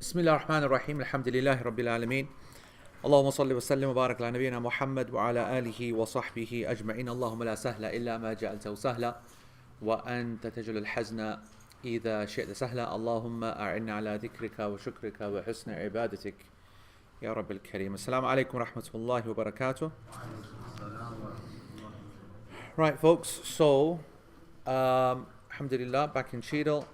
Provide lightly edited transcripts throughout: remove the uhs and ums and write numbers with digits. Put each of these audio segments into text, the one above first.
بسم الله الرحمن الرحيم الحمد لله رب العالمين اللهم صل وسلم وبارك على نبينا محمد وعلى آله وصحبه أجمعين اللهم لا سهل إلا ما جعلته سهلا وأنت تجعل الحزن إذا شئت سهلا اللهم أعنا على ذكرك وشكرك وحسن عبادتك يا رب الكريم. السلام عليكم ورحمة الله وبركاته. Right folks, so alhamdulillah, back in Cheadle.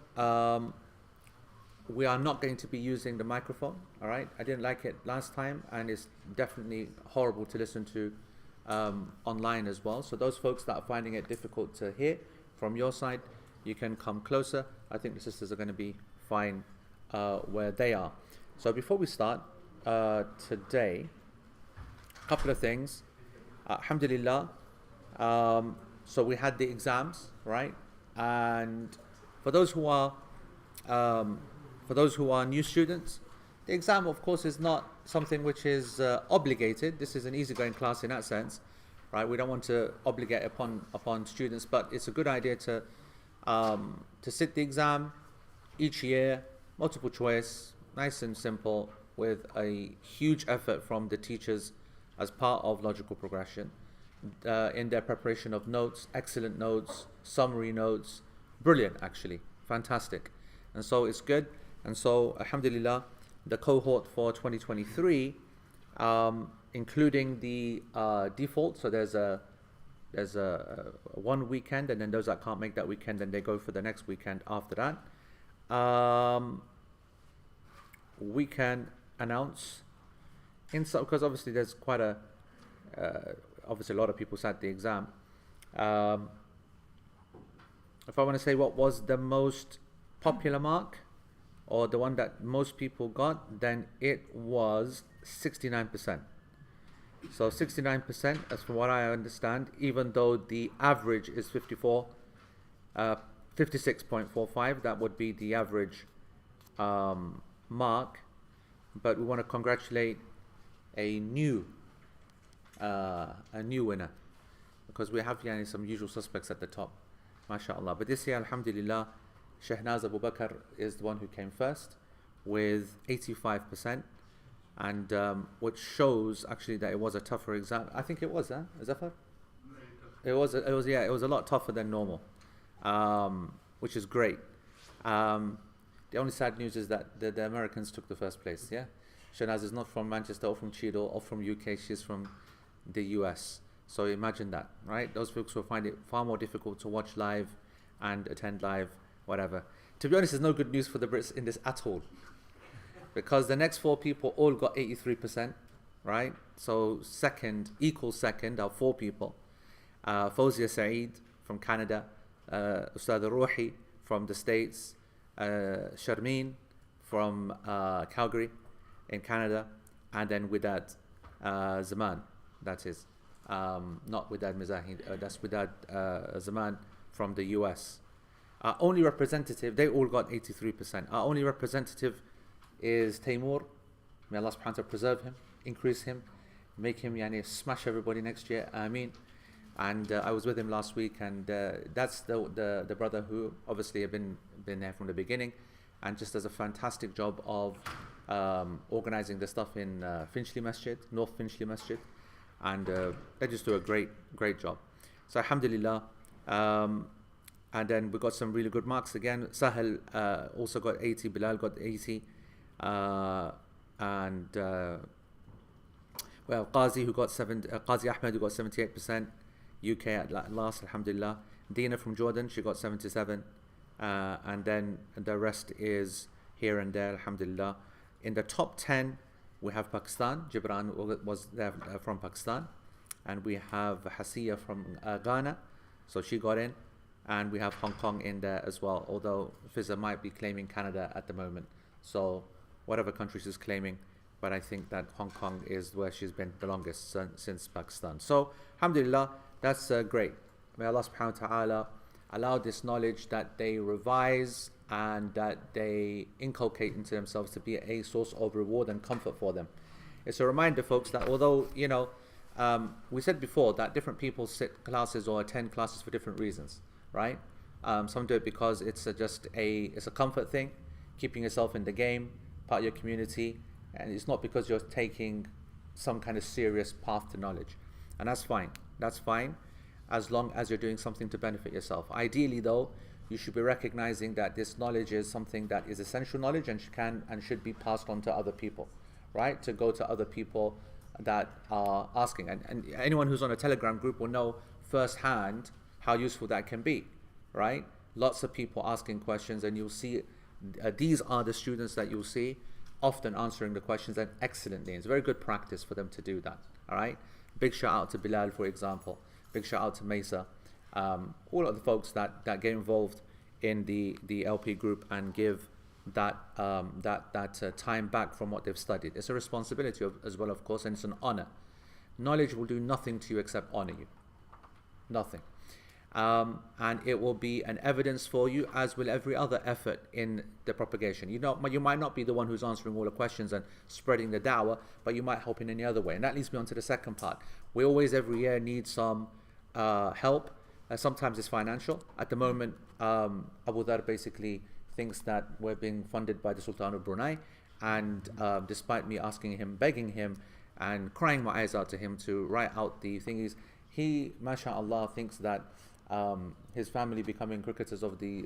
We are not going to be using the microphone, all right? I didn't like it last time, and it's definitely horrible to listen to online as well. So those folks that are finding it difficult to hear from your side, you can come closer. I think the sisters are going to be fine where they are. So before we start today, a couple of things. Alhamdulillah. So we had the exams, right? And for those who are new students, the exam, of course, is not something which is obligated. This is an easygoing class in that sense, right? We don't want to obligate upon students, but it's a good idea to sit the exam each year, multiple choice, nice and simple, with a huge effort from the teachers as part of logical progression in their preparation of notes, excellent notes, summary notes, brilliant actually, fantastic. And so it's good. And so, alhamdulillah, the cohort for 2023, including the default, so there's a one weekend, and then those that can't make that weekend, then they go for the next weekend after that. We can announce, because obviously there's quite obviously a lot of people sat the exam. If I want to say what was the most popular mark, or the one that most people got, then it was 69%. So 69%, as from what I understand, even though the average is 56.45, that would be the average mark. But we want to congratulate a new winner, because we have some usual suspects at the top, mashallah. But this year, alhamdulillah, Shehnaz Abu Bakr is the one who came first with 85%, and which shows actually that it was a tougher exam. I think it was, Zafar? It was a lot tougher than normal, which is great. The only sad news is that the Americans took the first place. Yeah, Shehnaz is not from Manchester or from Cheadle or from UK. She's from the US. So imagine that, right? Those folks will find it far more difficult to watch live and attend live, whatever. To be honest, there's no good news for the Brits in this at all, because the next four people all got 83%, right? So equal second are four people. Fawzia Saeed from Canada, Ustad Ruhi from the States, Sharmeen from Calgary in Canada, and then Widad Zaman, that is. Not Widad Mizahid, that's Widad Zaman from the US. Our only representative, they all got 83%. Our only representative is Taimur. May Allah subhanahu wa ta'ala preserve him, increase him, make him smash everybody next year. Ameen. And I was with him last week, and that's the brother who obviously have been there from the beginning, and just does a fantastic job of organizing the stuff in Finchley Masjid, North Finchley Masjid, and they just do a great job. So alhamdulillah. And then we got some really good marks again. Sahel also got 80, Bilal got 80, and Qazi Qazi Ahmed who got 78%, UK at last, alhamdulillah. Dina from Jordan, she got 77, and then the rest is here and there, alhamdulillah. In the top 10, we have Pakistan. Gibran was there from Pakistan, and we have Hasiya from Ghana, so she got in. And we have Hong Kong in there as well, although Fizza might be claiming Canada at the moment. So whatever country she's claiming, but I think that Hong Kong is where she's been the longest since Pakistan. So alhamdulillah, that's great. May Allah subhanahu wa ta'ala allow this knowledge that they revise and that they inculcate into themselves to be a source of reward and comfort for them. It's a reminder, folks, that although, we said before that different people sit classes or attend classes for different reasons, right? Some do it because it's a comfort thing, keeping yourself in the game, part of your community, and it's not because you're taking some kind of serious path to knowledge. And that's fine. That's fine, as long as you're doing something to benefit yourself. Ideally, though, you should be recognizing that this knowledge is something that is essential knowledge and can and should be passed on to other people, right? To go to other people that are asking. And anyone who's on a Telegram group will know firsthand how useful that can be, right? Lots of people asking questions, and you'll see these are the students that you'll see often answering the questions, and excellently. It's very good practice for them to do that, all right? Big shout out to Bilal, for example. Big shout out to Mesa. All of the folks that get involved in the LP group and give that time back from what they've studied. It's a responsibility as well, of course, and it's an honor. Knowledge will do nothing to you except honor you. Nothing. And it will be an evidence for you, as will every other effort in the propagation. You might not be the one who's answering all the questions and spreading the da'wah, but you might help in any other way. And that leads me on to the second part. We always, every year, need some help. Sometimes it's financial. At the moment, Abu Dhar basically thinks that we're being funded by the Sultan of Brunei, and despite me asking him, begging him, and crying my eyes out to him to write out the thingies, he, mashallah, thinks that his family becoming cricketers of the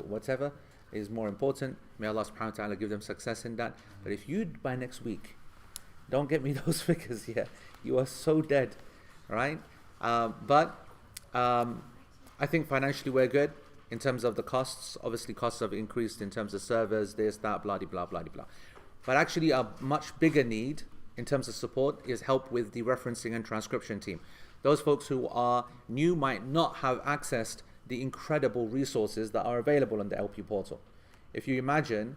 whatever is more important. May Allah subhanahu wa ta'ala give them success in that. But if you, by next week, don't get me those figures here, you are so dead, right? But I think financially we're good in terms of the costs. Obviously costs have increased in terms of servers, this, that, blah, blah, blah, blah. But actually a much bigger need in terms of support is help with the referencing and transcription team. Those folks who are new might not have accessed the incredible resources that are available on the LP portal. If you imagine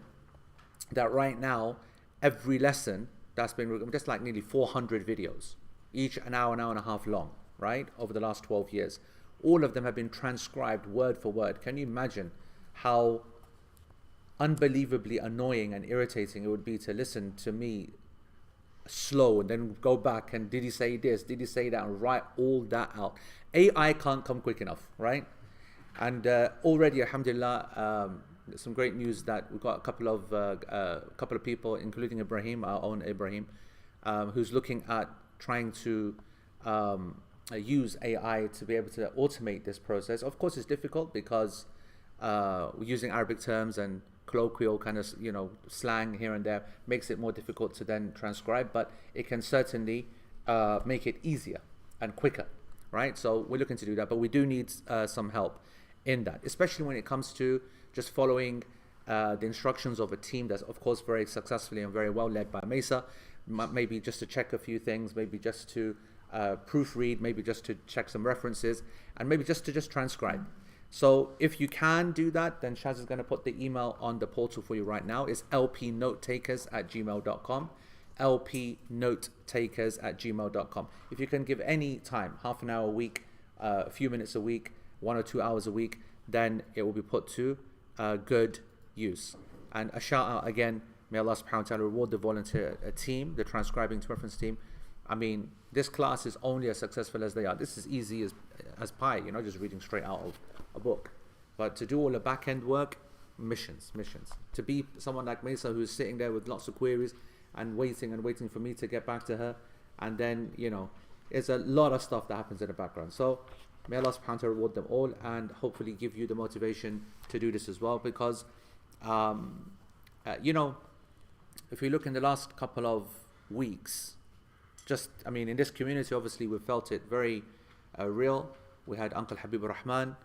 that right now, every lesson that's been just like nearly 400 videos, each an hour and a half long, right? Over the last 12 years. All of them have been transcribed word for word. Can you imagine how unbelievably annoying and irritating it would be to listen to me slow and then go back and did he say this, did he say that, and write all that out. AI can't come quick enough, right? And already, alhamdulillah, some great news that we've got a couple of people, including Ibrahim, our own Ibrahim, who's looking at trying to use AI to be able to automate this process. Of course, it's difficult because we're using Arabic terms and colloquial kind of slang here and there makes it more difficult to then transcribe, but it can certainly make it easier and quicker, right? So we're looking to do that, but we do need some help in that, especially when it comes to just following the instructions of a team that's of course very successfully and very well led by Mesa. Maybe just to check a few things, maybe just to proofread, maybe just to check some references, and maybe just to transcribe. So if you can do that, then Shaz is going to put the email on the portal for you right now. It's lpnotetakers@gmail.com. lpnotetakers@gmail.com. If you can give any time, half an hour a week, a few minutes a week, 1 or 2 hours a week, then it will be put to good use. And a shout out again, may Allah subhanahu wa ta'ala reward the volunteer team, the transcribing to reference team. I mean, this class is only as successful as they are. This is easy as pie, just reading straight out of a book. But to do all the back end work, missions. To be someone like Mesa who's sitting there with lots of queries and waiting for me to get back to her, and then it's a lot of stuff that happens in the background. So may Allah subhanahu wa ta'ala reward them all, and hopefully give you the motivation to do this as well, because if you look in the last couple of weeks, in this community, obviously we've felt it very real. We had Uncle Habib Rahman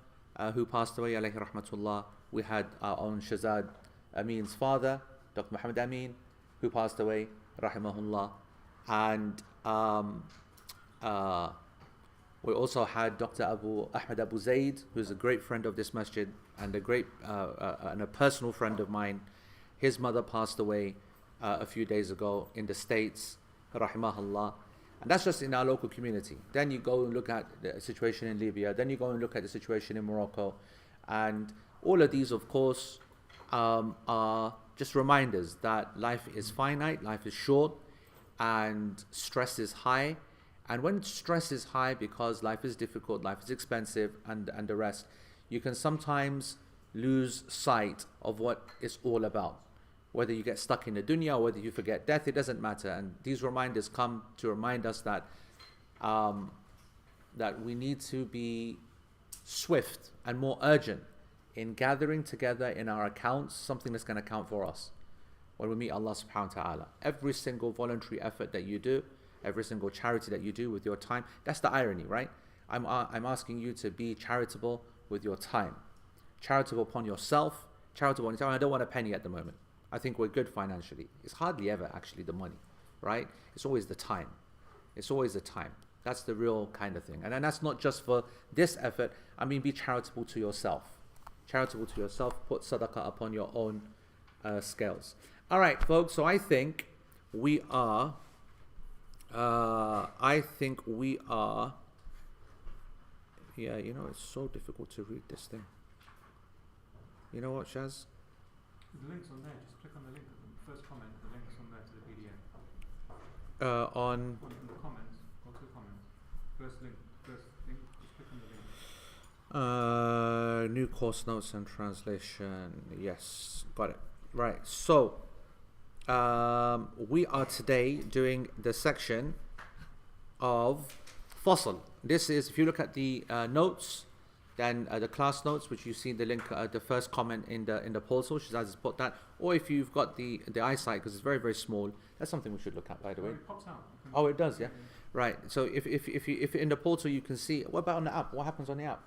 who passed away, alayhi rahmatullah. We had our own Shazad Amin's father, Dr. Muhammad Amin, who passed away, rahimahullah. And we also had Dr. Ahmed Abu Zaid, who's a great friend of this masjid and a personal friend of mine. His mother passed away a few days ago in the States, rahimahullah. And that's just in our local community. Then you go and look at the situation in Libya. Then you go and look at the situation in Morocco. And all of these, of course, are just reminders that life is finite, life is short, and stress is high. And when stress is high because life is difficult, life is expensive, and the rest, you can sometimes lose sight of what it's all about. Whether you get stuck in the dunya or whether you forget death, it doesn't matter. And these reminders come to remind us that that we need to be swift and more urgent in gathering together in our accounts something that's going to count for us when we meet Allah subhanahu wa ta'ala. Every single voluntary effort that you do, every single charity that you do with your time, that's the irony, right? I'm asking you to be charitable with your time, charitable upon yourself, charitable on your time. I don't want a penny at the moment. I think we're good financially. It's hardly ever actually the money, right? It's always the time. It's always the time. That's the real kind of thing. And then that's not just for this effort. I mean, be charitable to yourself. Charitable to yourself. Put sadaqah upon your own scales. All right, folks. So I think we are. Yeah, you know, it's so difficult to read this thing. You know what, Shaz? The link's on there. Just click on the link. The first comment. The link's on there to the PDF. On the comments. Go to the comments. First link. Just click on the link. New course notes and translation. Yes, got it. Right. So, we are today doing the section of Fasl. This is, if you look at the notes, then the class notes, which you see the link, the first comment in the portal, Shazad has put that. Or if you've got the eyesight, because it's very, very small, that's something we should look at, by the way. It pops out. Oh, it does, yeah. Right. So if in the portal you can see, what about on the app? What happens on the app?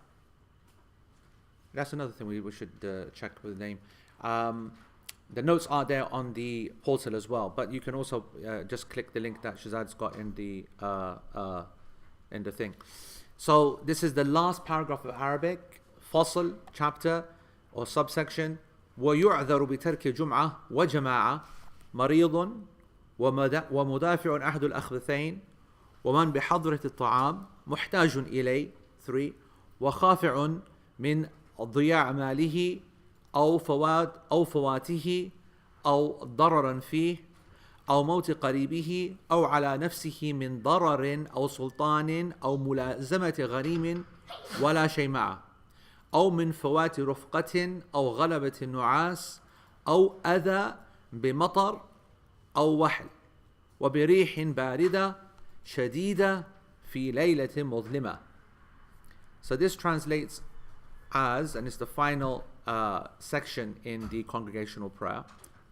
That's another thing we should check with the name. The notes are there on the portal as well, but you can also just click the link that Shazad's got in the thing. So this is the last paragraph of Arabic, Fasl, chapter or subsection. ويعذر بترك جمعة وجماعة مريض ومدافع أحد الأخبثين ومن بحضرة الطعام محتاج إليه 3 وخافع من ضياع ماله أو فواته أو ضررا فيه أو موت قريبه أو على نفسه من ضرر أو سلطان أو ملازمة غريم ولا شيء معه أو من فوات رفقة أو غلبة النعاس أو أذى بمطر أو وحل وبريح باردة شديدة في ليلة مظلمة. So this translates as, and it's the final section in the congregational prayer.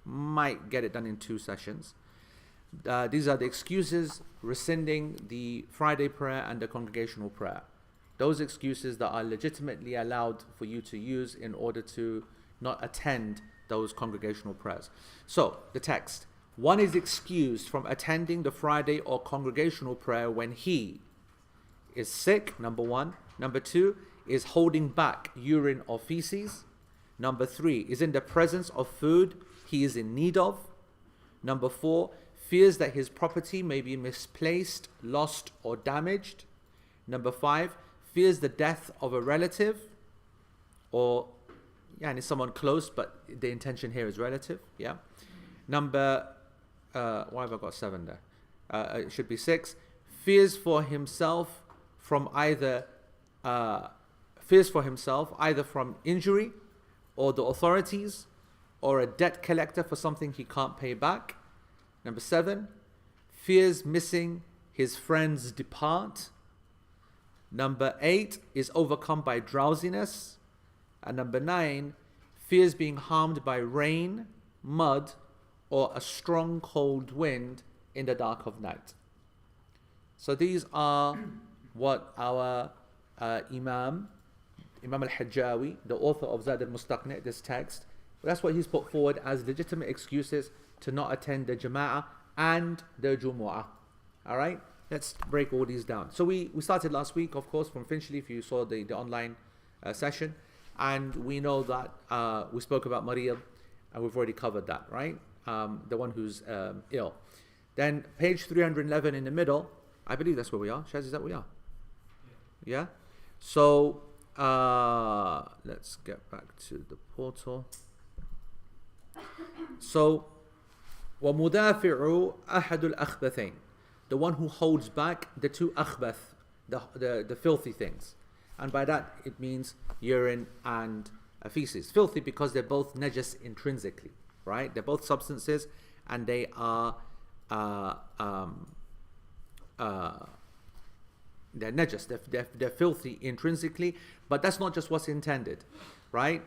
Might get it done in 2 sessions. These are the excuses rescinding the Friday prayer and the congregational prayer. Those excuses that are legitimately allowed for you to use in order to not attend those congregational prayers. So, the text. One is excused from attending the Friday or congregational prayer when he is sick, number 1. Number 2, is holding back urine or feces. Number 3, is in the presence of food he is in need of. Number 4, fears that his property may be misplaced, lost or damaged. Number 5, fears the death of a relative or someone close, but the intention here is relative. Yeah. Number, why have I got 7 there? It should be 6. Fears for himself either from injury or the authorities or a debt collector for something he can't pay back. Number 7, fears missing his friends depart. Number 8 is overcome by drowsiness. And number 9, fears being harmed by rain, mud, or a strong cold wind in the dark of night. So these are what our Imam al-Hajjawi, the author of Zad al-Mustaqni', this text, that's what he's put forward as legitimate excuses to not attend the Jama'ah and the Jumu'ah. Alright? Let's break all these down. So we started last week, of course, from Finchley, if you saw the online session. And we know that we spoke about Maryam, and we've already covered that, right? The one who's ill. Then page 311 in the middle, I believe that's where we are. Shaz, is that where we are? Yeah? So let's get back to the portal. So, وَمُدَافِعُ أَحَدُ الْأَخْبَثَيْنِ, the one who holds back the 2 akhbath, the filthy things. And by that it means urine and feces. Filthy because they're both najas intrinsically. right? They're both substances, and they are they're najas, they're filthy intrinsically, but that's not just what's intended, right?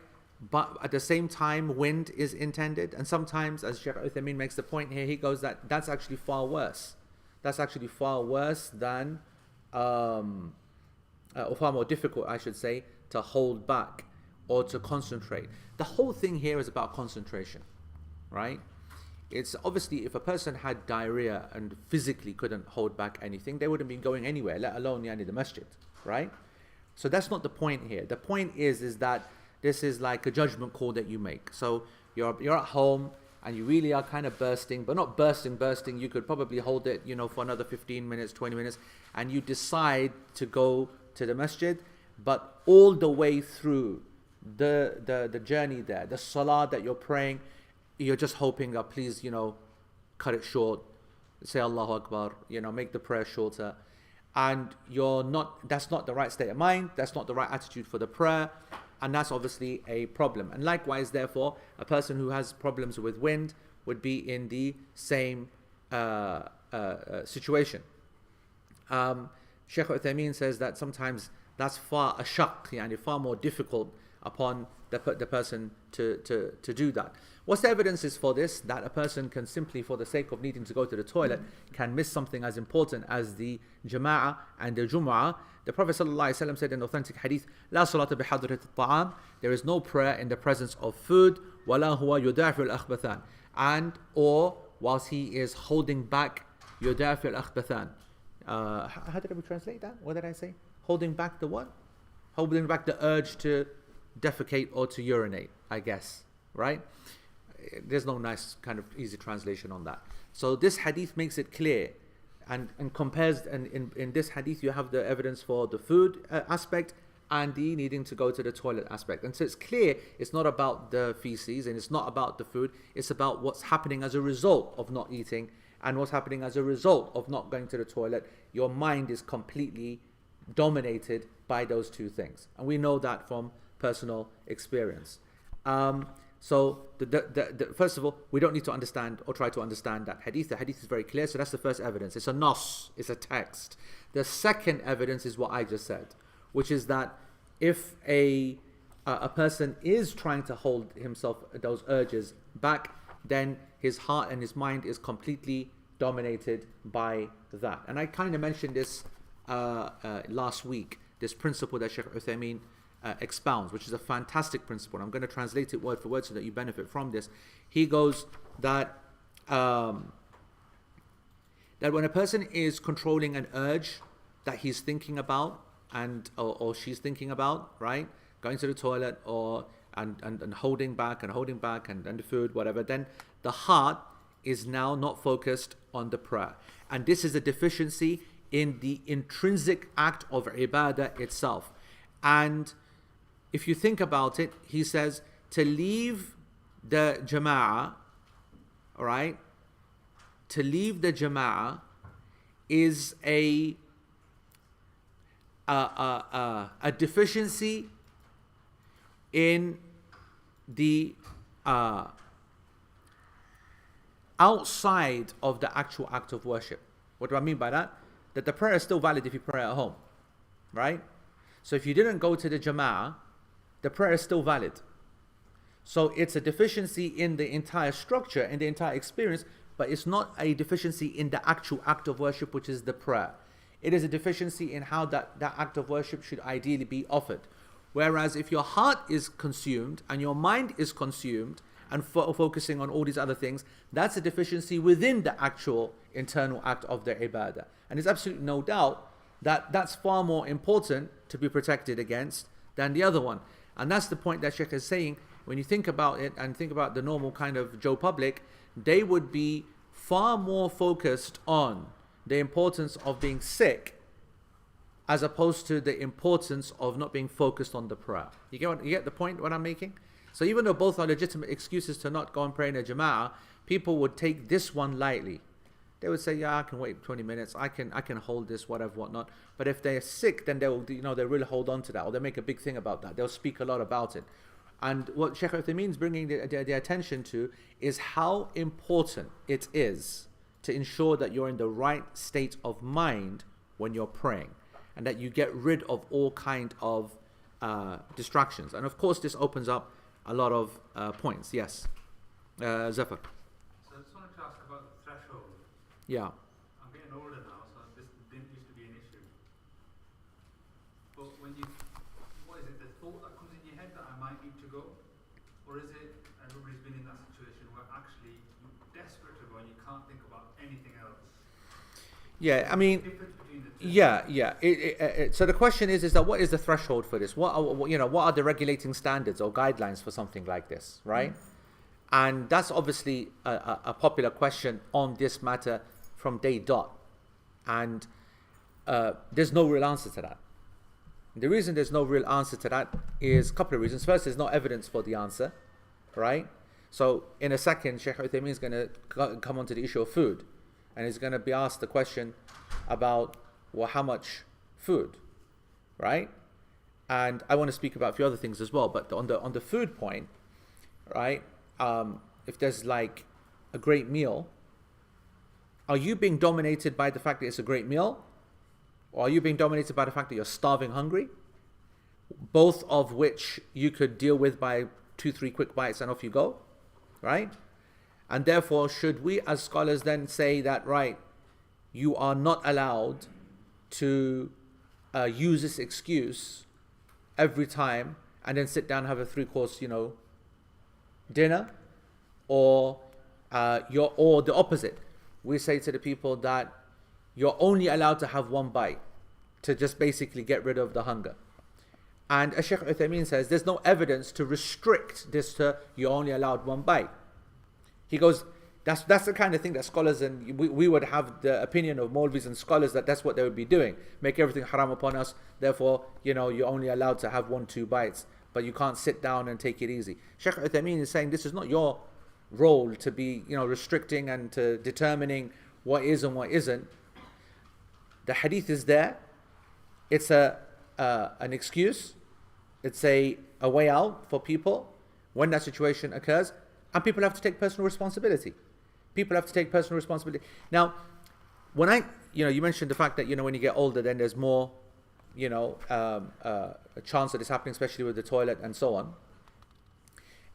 But at the same time, wind is intended, and sometimes, as Shaykh Uthaymeen makes the point here, he goes that that's actually far worse. That's actually far worse than, or far more difficult, I should say, to hold back or to concentrate. The whole thing here is about concentration, right? It's obviously, if a person had diarrhea and physically couldn't hold back anything, they wouldn't be going anywhere, let alone the masjid, right? So that's not the point here. The point is that this is like a judgment call that you make. So you're at home and you really are kind of bursting, but not bursting. You could probably hold it, for another 15 minutes, 20 minutes, and you decide to go to the masjid, but all the way through the journey there, the salah that you're praying, you're just hoping that please, cut it short, say Allahu Akbar, make the prayer shorter. And that's not the right state of mind, that's not the right attitude for the prayer, and that's obviously a problem. And likewise, therefore, a person who has problems with wind would be in the same situation. Shaykh Uthaymeen says that sometimes that's far more difficult upon the person to do that. What's the evidences for this? That a person can simply, for the sake of needing to go to the toilet, can miss something as important as the jama'ah and the jum'ah. The Prophet ﷺ said in authentic hadith, "La salata bihadrati at-ta'am." There is no prayer in the presence of food. وَلَا هُوَ يُدَافِعُ الْأَخْبَثَانِ. And or whilst he is holding back يُدَافِعُ الْأَخْبَثَانِ. How did we translate that? What did I say? Holding back the what? Holding back the urge to defecate or to urinate, I guess, right? There's no nice kind of easy translation on that. So this hadith makes it clear and compares, and in this hadith you have the evidence for the food aspect and the needing to go to the toilet aspect. And so it's clear it's not about the feces and it's not about the food, it's about what's happening as a result of not eating and what's happening as a result of not going to the toilet. Your mind is completely dominated by those two things. And we know that from personal experience. So first of all, we don't need to understand or try to understand that hadith. The hadith is very clear, so that's the first evidence. It's a nas, it's a text. The second evidence is what I just said, which is that if a person is trying to hold himself, those urges back, then his heart and his mind is completely dominated by that. And I kind of mentioned this last week, this principle that Shaykh Uthaymeen expounds, which is a fantastic principle. I'm going to translate it word for word so that you benefit from this. He goes that that when a person is controlling an urge that he's thinking about or she's thinking about, right, going to the toilet and holding back and the food, whatever, then the heart is now not focused on the prayer. And this is a deficiency in the intrinsic act of ibadah itself. And if you think about it, he says to leave the jama'ah, right? To leave the jama'ah is a deficiency in the outside of the actual act of worship. What do I mean by that? That the prayer is still valid if you pray at home, right? So if you didn't go to the jama'ah, the prayer is still valid. So it's a deficiency in the entire structure, in the entire experience, but it's not a deficiency in the actual act of worship, which is the prayer. It is a deficiency in how that act of worship should ideally be offered. Whereas if your heart is consumed and your mind is consumed and focusing on all these other things, that's a deficiency within the actual internal act of the ibadah. And there's absolutely no doubt that that's far more important to be protected against than the other one. And that's the point that Sheikh is saying. When you think about it and think about the normal kind of Joe public, they would be far more focused on the importance of being sick as opposed to the importance of not being focused on the prayer. You get the point what I'm making? So even though both are legitimate excuses to not go and pray in a jama'ah, people would take this one lightly. They would say, yeah, I can wait 20 minutes, I can hold this, whatever, whatnot. But if they're sick, then they'll really hold on to that, or they'll make a big thing about that. They'll speak a lot about it. And what Sheikh Uthaymeen is bringing the attention to is how important it is to ensure that you're in the right state of mind when you're praying, and that you get rid of all kind of distractions. And of course, this opens up a lot of points. Yes, Zafar. So I just wanted to ask about the threshold. Yeah. I'm getting older now, so this didn't used to be an issue. But when you, what is it, the thought that comes in your head that I might need to go? Or is it, everybody's been in that situation where actually you're desperate to go and you can't think about anything else? Yeah, I mean, yeah. So the question is that what is the threshold for this? What are the regulating standards or guidelines for something like this, right? And that's obviously a popular question on this matter from day dot. And there's no real answer to that. The reason there's no real answer to that is a couple of reasons. First, there's no evidence for the answer, right? So in a second, Sheikh Uthaymeen is going to come on to the issue of food. And he's going to be asked the question about, well, how much food, right? And I want to speak about a few other things as well. But on the food point, right? If there's like a great meal, are you being dominated by the fact that it's a great meal? Or are you being dominated by the fact that you're starving hungry? Both of which you could deal with by 2-3 quick bites and off you go, right? And therefore, should we as scholars then say that, right, you are not allowed to use this excuse every time and then sit down and have a 3-course, dinner? Or or the opposite. We say to the people that you're only allowed to have 1 bite to just basically get rid of the hunger. And as Sheikh Uthaymeen says, there's no evidence to restrict this to you're only allowed 1 bite. He goes, that's the kind of thing that scholars, and we would have the opinion of Maulvis and scholars that that's what they would be doing. Make everything haram upon us, therefore, you're only allowed to have 1-2 bites, but you can't sit down and take it easy. Sheikh Uthaymeen is saying this is not your role to be, restricting and to determining what is and what isn't. The hadith is there. It's an excuse. It's a way out for people when that situation occurs. And people have to take personal responsibility. People have to take personal responsibility. Now, when you mentioned the fact that, when you get older, then there's more, a chance that it's happening, especially with the toilet and so on.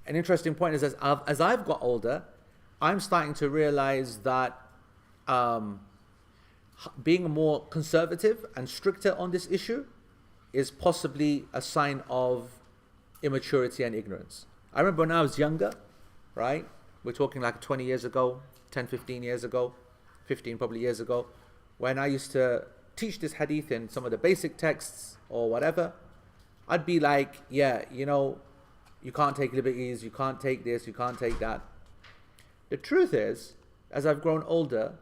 An interesting point is as I've got older, I'm starting to realize that being more conservative and stricter on this issue is possibly a sign of immaturity and ignorance. I remember when I was younger, right? We're talking like 20 years ago, 10, 15 years ago, 15 probably years ago, when I used to teach this hadith in some of the basic texts or whatever. I'd be like, yeah, you can't take liberties, you can't take this, you can't take that. The truth is, as I've grown older,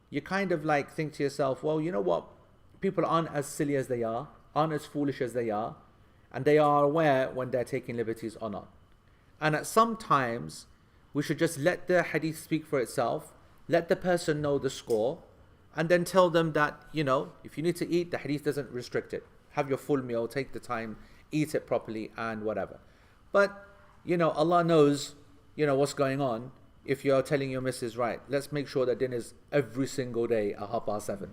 you kind of like think to yourself, well, you know what? People aren't as silly as they are, aren't as foolish as they are, and they are aware when they're taking liberties or not. And at some times, we should just let the hadith speak for itself, let the person know the score, and then tell them that, if you need to eat, the hadith doesn't restrict it. Have your full meal, take the time, eat it properly, and whatever. But, Allah knows, what's going on. If you're telling your missus, right, let's make sure that dinner's every single day at 7:30,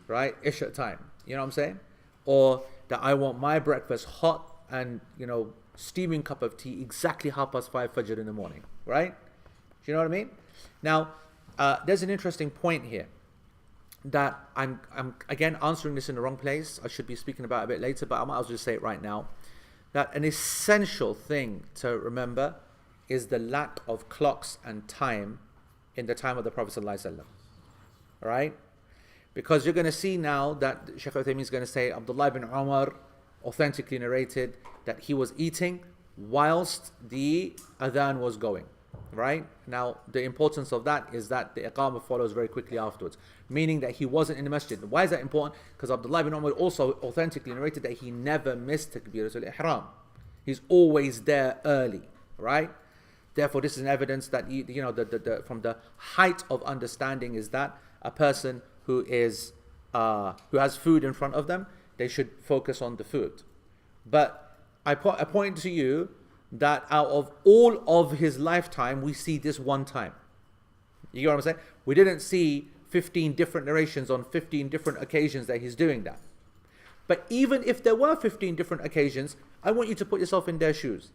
right? Isha time, you know what I'm saying? Or that I want my breakfast hot and, steaming cup of tea exactly 5:30 Fajr in the morning, right? Do you know what I mean? Now, there's an interesting point here that I'm again answering this in the wrong place. I should be speaking about it a bit later, but I might as well just say it right now. That an essential thing to remember is the lack of clocks and time in the time of the Prophet ﷺ. Right? Because you're going to see now that Shaykh Uthaymeen is going to say Abdullah ibn Umar authentically narrated that he was eating whilst the adhan was going. Right? Now, the importance of that is that the iqamah follows very quickly afterwards, meaning that he wasn't in the masjid. Why is that important? Because Abdullah ibn Umar also authentically narrated that he never missed takbiratul ihram. He's always there early, right? Therefore, this is an evidence that from the height of understanding is that a person who has food in front of them, they should focus on the food. But I point to you that out of all of his lifetime, we see this one time. You get what I'm saying? We didn't see 15 different narrations on 15 different occasions that he's doing that. But even if there were 15 different occasions, I want you to put yourself in their shoes.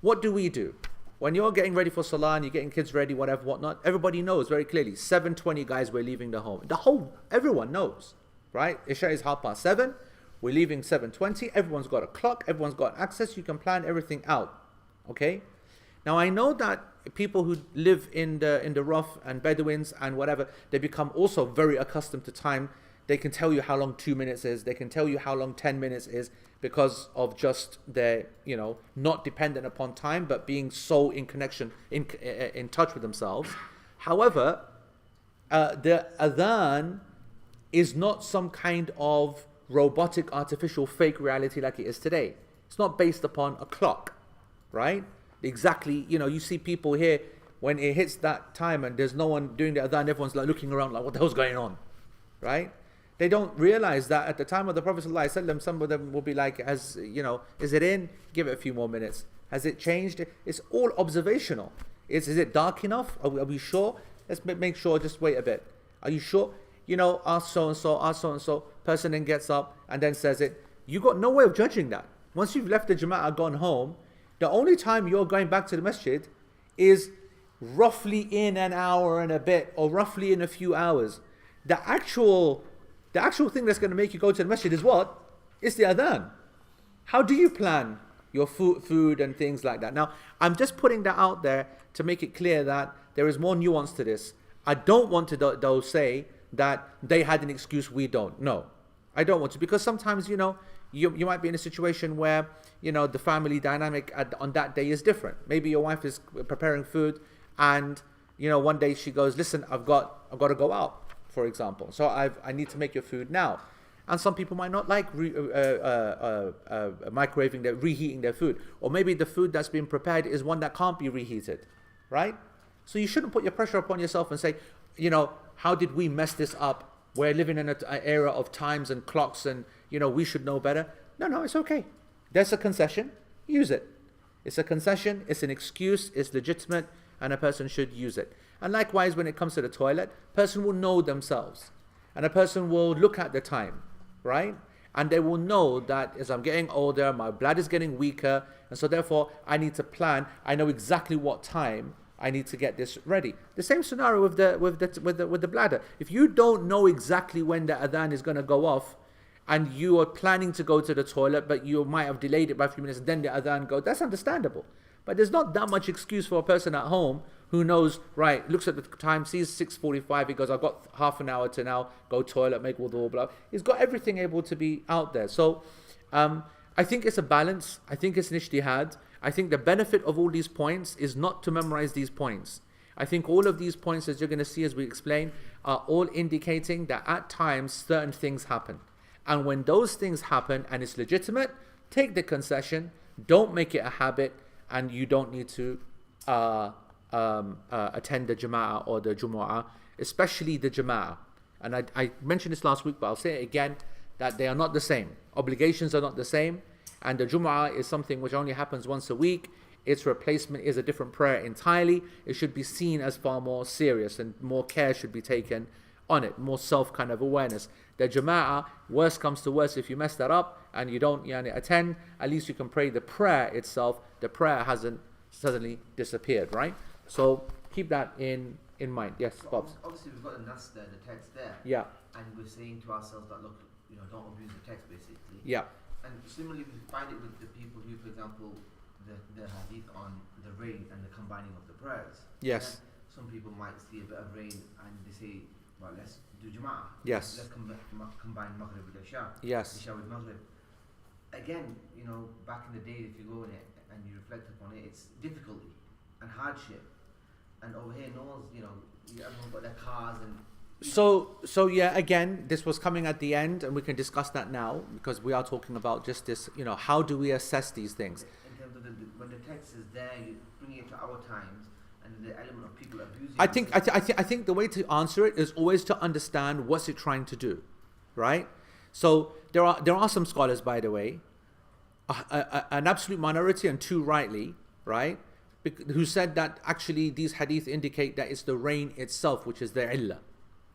What do we do? When you're getting ready for Salah and you're getting kids ready, whatever, whatnot, everybody knows very clearly, 7:20 guys, we're leaving the home. Everyone knows, right? Isha is 7:30, we're leaving 7:20, everyone's got a clock, everyone's got access, you can plan everything out, okay? Now I know that people who live in the rough and Bedouins and whatever, they become also very accustomed to time. They can tell you how long 2 minutes is, they can tell you how long 10 minutes is, because of just their, not dependent upon time, but being so in connection, in touch with themselves. However, the adhan is not some kind of robotic, artificial, fake reality like it is today. It's not based upon a clock, right? Exactly, you see people here, when it hits that time and there's no one doing the adhan, everyone's like looking around like, what the hell's going on, right? They don't realize that at the time of the Prophet ﷺ, some of them will be like, is it in? Give it a few more minutes. Has it changed? It's all observational. Is it dark enough? Are we sure? Let's make sure, just wait a bit. Are you sure? Ask so-and-so, person then gets up and then says it. You got no way of judging that. Once you've left the Jama'ah, gone home, the only time you're going back to the masjid is roughly in an hour and a bit, or roughly in a few hours. The actual thing that's going to make you go to the masjid is what? It's the adhan. How do you plan your food and things like that? Now, I'm just putting that out there to make it clear that there is more nuance to this. I don't want to though say that they had an excuse, we don't. No, I don't want to, because sometimes, you might be in a situation where, the family dynamic on that day is different. Maybe your wife is preparing food and, one day she goes, listen, I've got to go out, for example. So I need to make your food now. And some people might not like reheating their food. Or maybe the food that's been prepared is one that can't be reheated, right? So you shouldn't put your pressure upon yourself and say, how did we mess this up? We're living in an era of times and clocks and, we should know better. No, it's okay. There's a concession, use it. It's a concession, it's an excuse, it's legitimate, and a person should use it. And likewise, when it comes to the toilet, a person will know themselves. And a person will look at the time, right? And they will know that as I'm getting older, my blood is getting weaker, and so therefore I need to plan. I know exactly what time I need to get this ready. The same scenario with the bladder. If you don't know exactly when the adhan is going to go off, and you are planning to go to the toilet, but you might have delayed it by a few minutes, and then the adhan goes, that's understandable. But there's not that much excuse for a person at home who knows, right, looks at the time, sees 6:45, he goes, I've got half an hour to now go toilet, make wudu, blah. He's got everything able to be out there. So I think it's a balance. I think it's an ijtihad. I think the benefit of all these points is not to memorize these points. I think all of these points, as you're going to see as we explain, are all indicating that at times certain things happen. And when those things happen and it's legitimate, take the concession, don't make it a habit, and you don't need to attend the Jama'ah or the Jumu'ah, especially the Jama'ah. And I mentioned this last week, but I'll say it again, that they are not the same. Obligations are not the same, and the Jumu'ah is something which only happens once a week. Its replacement is a different prayer entirely. It should be seen as far more serious, and more care should be taken on it, more self kind of awareness. The Jama'ah, worst comes to worst, if you mess that up and you don't attend, at least you can pray the prayer itself. The prayer hasn't suddenly disappeared, right? So keep that in mind. Yes, Bob. Obviously, we've got the nas there, the text there. Yeah. And we're saying to ourselves that, look, don't abuse the text, basically. Yeah. And similarly, we find it with the people who, for example, the hadith on the rain and the combining of the prayers. Yes. Some people might see a bit of rain and they say, well, let's do Jum'ah. Yes. Let's combine Maghrib with Isha. Yes. Isha with Maghrib. Again, back in the day, if you go in it and you reflect upon it, it's difficulty and hardship. And over here, no one's, everyone's got their cars and... So yeah, again, this was coming at the end, and we can discuss that now, because we are talking about just this, how do we assess these things? In terms of when the text is there, you bring it to our times, and the element of people abusing. I think the way to answer it is always to understand what's it trying to do, right? So there are some scholars, by the way, an absolute minority and two rightly, right? Who said that actually these hadith indicate that it's the rain itself which is the illah,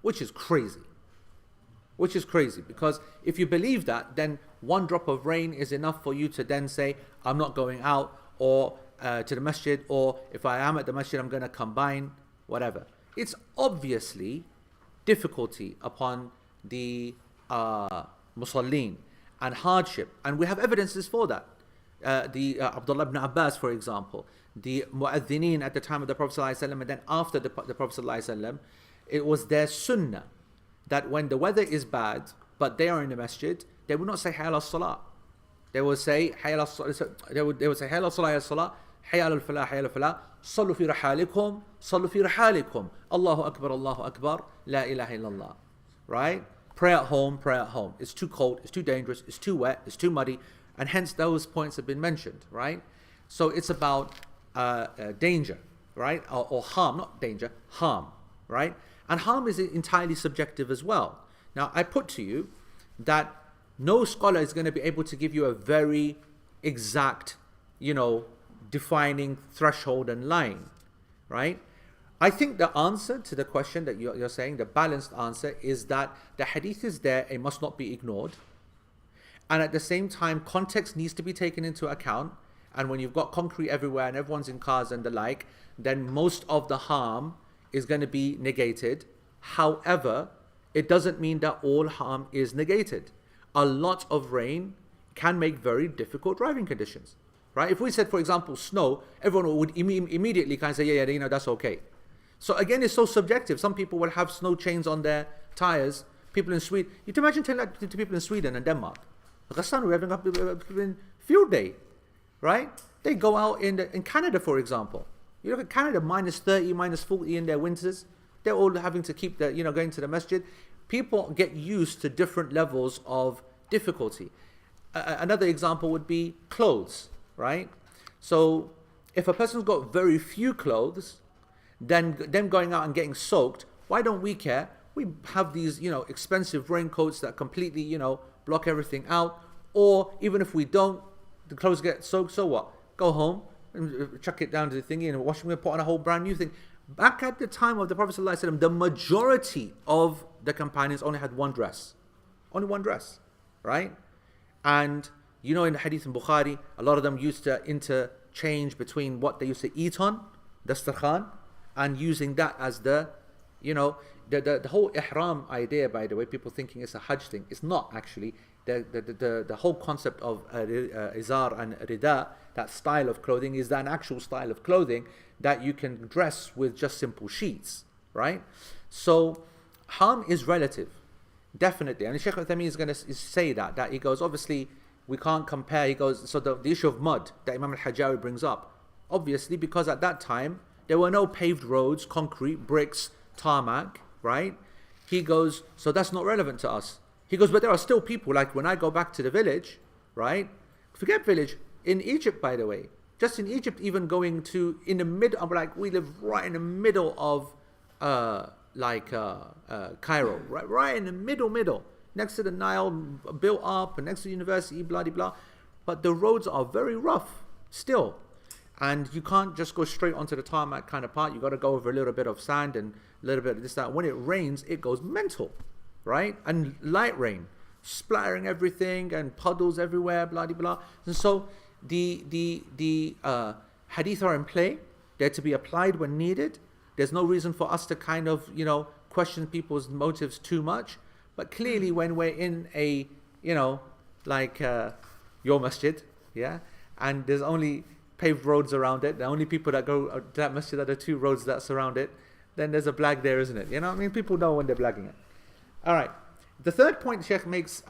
which is crazy. Which is crazy, because if you believe that, then one drop of rain is enough for you to then say, I'm not going out or to the masjid, or if I am at the masjid, I'm going to combine, whatever. It's obviously difficulty upon the musallin and hardship, and we have evidences for that. Abdullah ibn Abbas, for example, the mu'adhineen at the time of the Prophet ﷺ, and then after the Prophet ﷺ, it was their sunnah that when the weather is bad, but they are in the masjid, they would not say hayya al-salah. They would say hayya al-salah, they would say hayya al-salah, hayya al-salah, hayya al-falah, hayya al-falah, sallu fi rahalikum, sallu fi rahalikum, Allahu Akbar, la ilaha illallah. Right? Pray at home, pray at home. It's too cold, it's too dangerous, it's too wet, it's too muddy, and hence those points have been mentioned, right? So it's about danger, right? Or harm, not danger, harm, right? And harm is entirely subjective as well. Now, I put to you that no scholar is going to be able to give you a very exact, defining threshold and line, right? I think the answer to the question that you're saying, the balanced answer, is that the hadith is there, it must not be ignored. And at the same time, context needs to be taken into account. And when you've got concrete everywhere and everyone's in cars and the like, then most of the harm is going to be negated. However, it doesn't mean that all harm is negated. A lot of rain can make very difficult driving conditions, right? If we said, for example, snow, everyone would immediately kind of say, yeah, that's okay. So again, it's so subjective. Some people will have snow chains on their tires. People in Sweden, you can imagine telling that to people in Sweden and Denmark. We're having a field day, right? They go out in Canada, for example. You look at Canada, minus 30, minus 40 in their winters. They're all having to keep going to the masjid. People get used to different levels of difficulty. Another example would be clothes, right? So if a person's got very few clothes, then them going out and getting soaked, why don't we care? We have these, expensive raincoats that completely, block everything out. Or even if we don't, the clothes get soaked, so what? Go home and chuck it down to the thingy and wash them and put on a whole brand new thing. Back at the time of the Prophet ﷺ, the majority of the companions only had one dress. Only one dress, right? And in the hadith in Bukhari, a lot of them used to interchange between what they used to eat on, dastarkhan, and using that as the whole ihram idea, by the way, people thinking it's a hajj thing. It's not actually. The whole concept of izar and rida, that style of clothing, is an actual style of clothing that you can dress with just simple sheets, right? So harm is relative, definitely. And Shaykh Uthaymeen is going to say that he goes, obviously we can't compare. He goes, so the issue of mud that Imam al-Hajjawi brings up, obviously because at that time there were no paved roads, concrete, bricks, tarmac, right? He goes, so that's not relevant to us. He goes, but there are still people, like when I go back to the village, right? Forget village, in Egypt, by the way, just in Egypt, even going to, in the middle, we live right in the middle of, Cairo, right in the middle, next to the Nile, built up, and next to the university, blah, blah, blah. But the roads are very rough, still. And you can't just go straight onto the tarmac kind of part. You got to go over a little bit of sand and a little bit of this, that. When it rains, it goes mental, right? And light rain, splattering everything and puddles everywhere, blah, blah, blah. And so the hadith are in play. They're to be applied when needed. There's no reason for us to kind of, question people's motives too much. But clearly when we're in a, your masjid, yeah, and there's only paved roads around it, the only people that go to that masjid are the two roads that surround it, then there's a blag there, isn't it? People know when they're blagging it. All right. The third point Sheikh makes,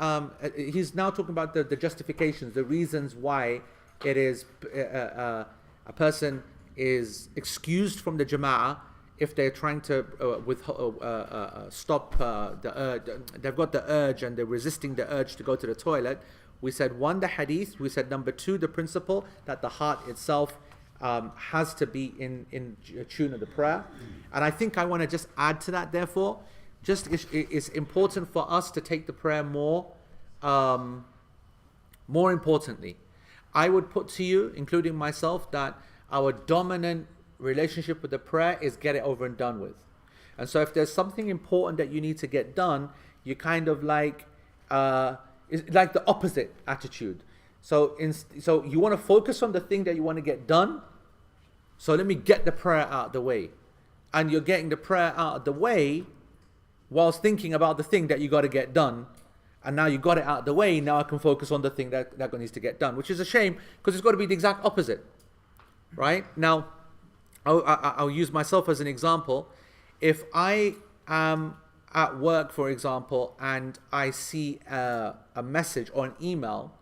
he's now talking about the justifications, the reasons why it is a person is excused from the jama'ah if they're trying to stop the urge. They've got the urge and they're resisting the urge to go to the toilet. We said one, the hadith. We said number two, the principle that the heart itself has to be in tune of the prayer. And I think I want to just add to that, therefore, it's important for us to take the prayer more importantly. I would put to you, including myself, that our dominant relationship with the prayer is get it over and done with. And so if there's something important that you need to get done, you kind of like, it's like the opposite attitude. So you want to focus on the thing that you want to get done. So let me get the prayer out of the way. And you're getting the prayer out of the way whilst thinking about the thing that you got to get done. And now you got it out of the way, now I can focus on the thing that needs to get done, which is a shame because it's got to be the exact opposite. Right? Now, I'll use myself as an example. If I am at work, for example, and I see a message or an email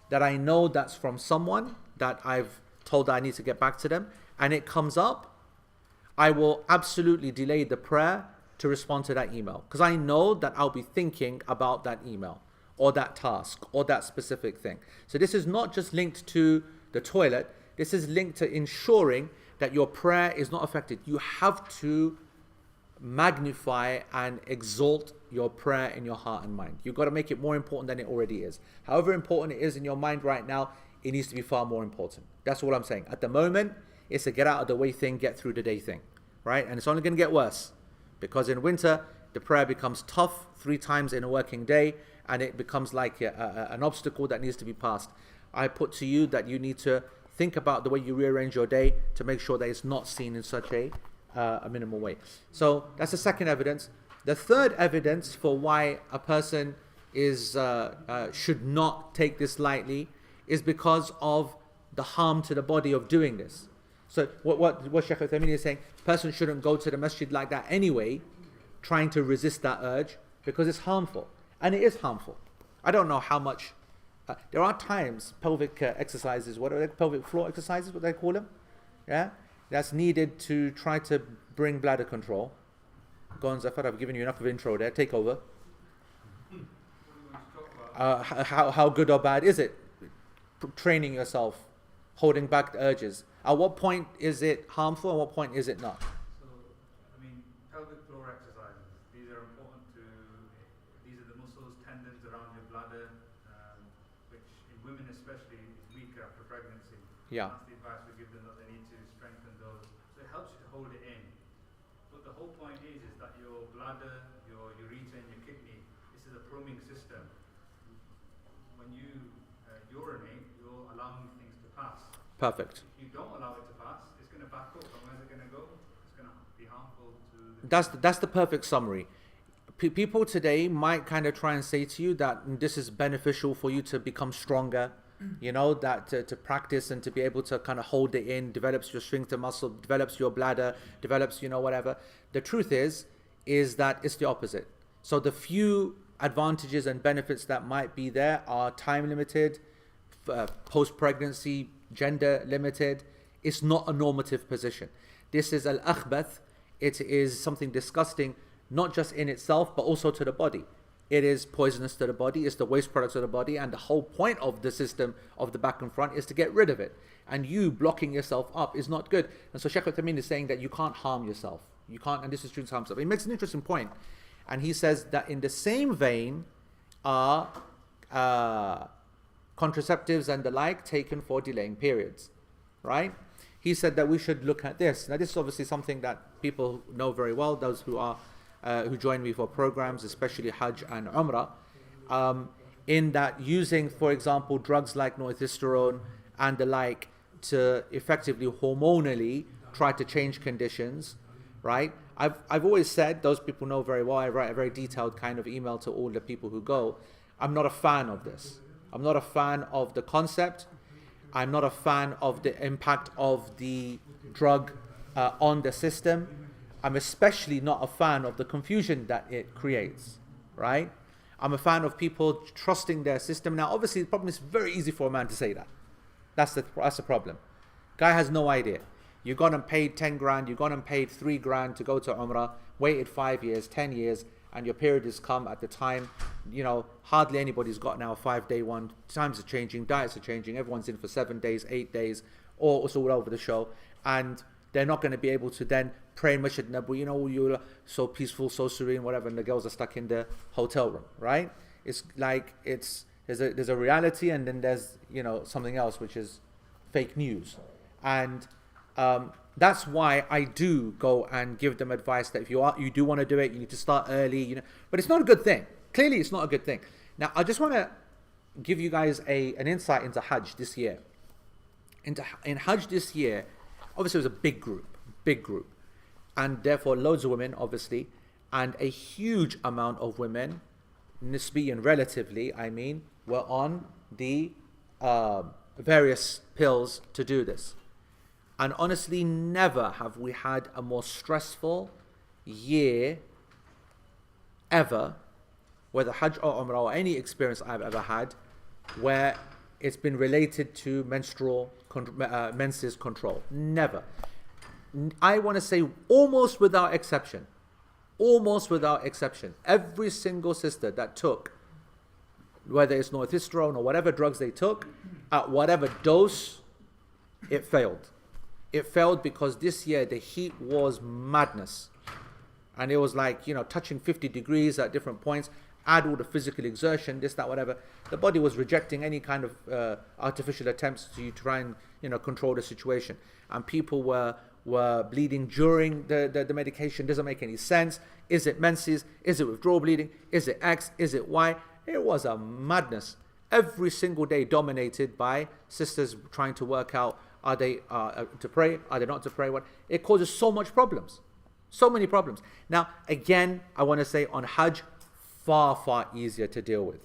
that I know that's from someone that I've told that I need to get back to them, and it comes up, I will absolutely delay the prayer to respond to that email because I know that I'll be thinking about that email or that task or that specific thing. So this is not just linked to the toilet. This is linked to ensuring that your prayer is not affected. You have to magnify and exalt your prayer in your heart and mind. You've got to make it more important than it already is. However important it is in your mind right now, it needs to be far more important. That's what I'm saying. At the moment, it's a get out of the way thing, get through the day thing, right? And it's only going to get worse because in winter, the prayer becomes tough 3 times in a working day and it becomes like an obstacle that needs to be passed. I put to you that you need to think about the way you rearrange your day to make sure that it's not seen in such a minimal way. So that's the second evidence. The third evidence for why a person should not take this lightly is because of the harm to the body of doing this. So what Shaykh Uthaymeen is saying, a person shouldn't go to the masjid like that anyway, trying to resist that urge, because it's harmful. And it is harmful. I don't know how much. There are times pelvic exercises, what are they, pelvic floor exercises, what they call them? Yeah? That's needed to try to bring bladder control. Go on, Zafar, I've given you enough of intro there. Take over. How good or bad is it? Training yourself, holding back the urges. At what point is it harmful and what point is it not? So, I mean, pelvic floor exercises, these are important these are the muscles, tendons around your bladder, which in women especially is weaker after pregnancy. Yeah. That's the advice we give them, that they need to strengthen those. So it helps you to hold it in. But the whole point is that your bladder, your ureter and your kidney, this is a plumbing system. When you urinate, you're allowing things to pass. Perfect. If you don't allow it to pass, it's going to back up, and where's it going to go? It's going to be harmful to the... That's the perfect summary. People today might kind of try and say to you that this is beneficial for you to become stronger, you know, that to practice and to be able to kind of hold it in, develops your sphincter muscle, develops your bladder, develops, you know, whatever. The truth is that it's the opposite. So the few advantages and benefits that might be there are time limited, post-pregnancy, gender limited. It's not a normative position. This is al-akhbath. It is something disgusting, not just in itself, but also to the body. It is poisonous to the body. It's the waste products of the body. And the whole point of the system of the back and front is to get rid of it. And you blocking yourself up is not good. And so Shaykh Uthaymeen is saying that you can't harm yourself. You can't, and this is true to harm yourself. He makes an interesting point. And he says that in the same vein are contraceptives and the like taken for delaying periods, right? He said that we should look at this. Now, this is obviously something that people know very well, those who are who join me for programs, especially Hajj and Umrah, in that using, for example, drugs like norethistérone and the like to effectively hormonally try to change conditions, right? I've always said, those people know very well, I write a very detailed kind of email to all the people who go, I'm not a fan of this. I'm not a fan of the concept. I'm not a fan of the impact of the drug on the system. I'm especially not a fan of the confusion that it creates, right? I'm a fan of people trusting their system. Now, obviously, the problem is very easy for a man to say that. That's the problem. Guy has no idea. You've gone and paid 10 grand, you've gone and paid 3 grand to go to Umrah, waited 5 years, 10 years, and your period has come at the time, you know, hardly anybody's got now a 5-day one. Times are changing, diets are changing, everyone's in for 7 days, 8 days, or it's all over the show. And they're not going to be able to then pray in Masjid Nabawi, you know, you're so peaceful, so serene, whatever, and the girls are stuck in the hotel room, right? It's like, there's a reality, and then there's, you know, something else, which is fake news. And That's why I do go and give them advice that if you do want to do it, you need to start early, but it's not a good thing. Clearly it's not a good thing. Now I just want to give you guys an insight into Hajj this year. In Hajj this year, obviously it was a big group, and therefore loads of women, obviously, and a huge amount of women, nisbiyan relatively, I mean, were on the various pills to do this. And honestly, never have we had a more stressful year ever, whether Hajj or Umrah or any experience I've ever had, where it's been related to menses control. Never. I want to say almost without exception, every single sister that took, whether it's northisterone or whatever drugs they took, at whatever dose, it failed. It failed because this year the heat was madness. And it was like, touching 50 degrees at different points. Add all the physical exertion, this, that, whatever. The body was rejecting any kind of artificial attempts to try and, control the situation. And people were bleeding during the medication. Doesn't make any sense. Is it menses? Is it withdrawal bleeding? Is it X? Is it Y? It was a madness. Every single day dominated by sisters trying to work out, are they to pray? Are they not to pray? What? It causes so much problems. So many problems. Now, again, I want to say on Hajj, far easier to deal with,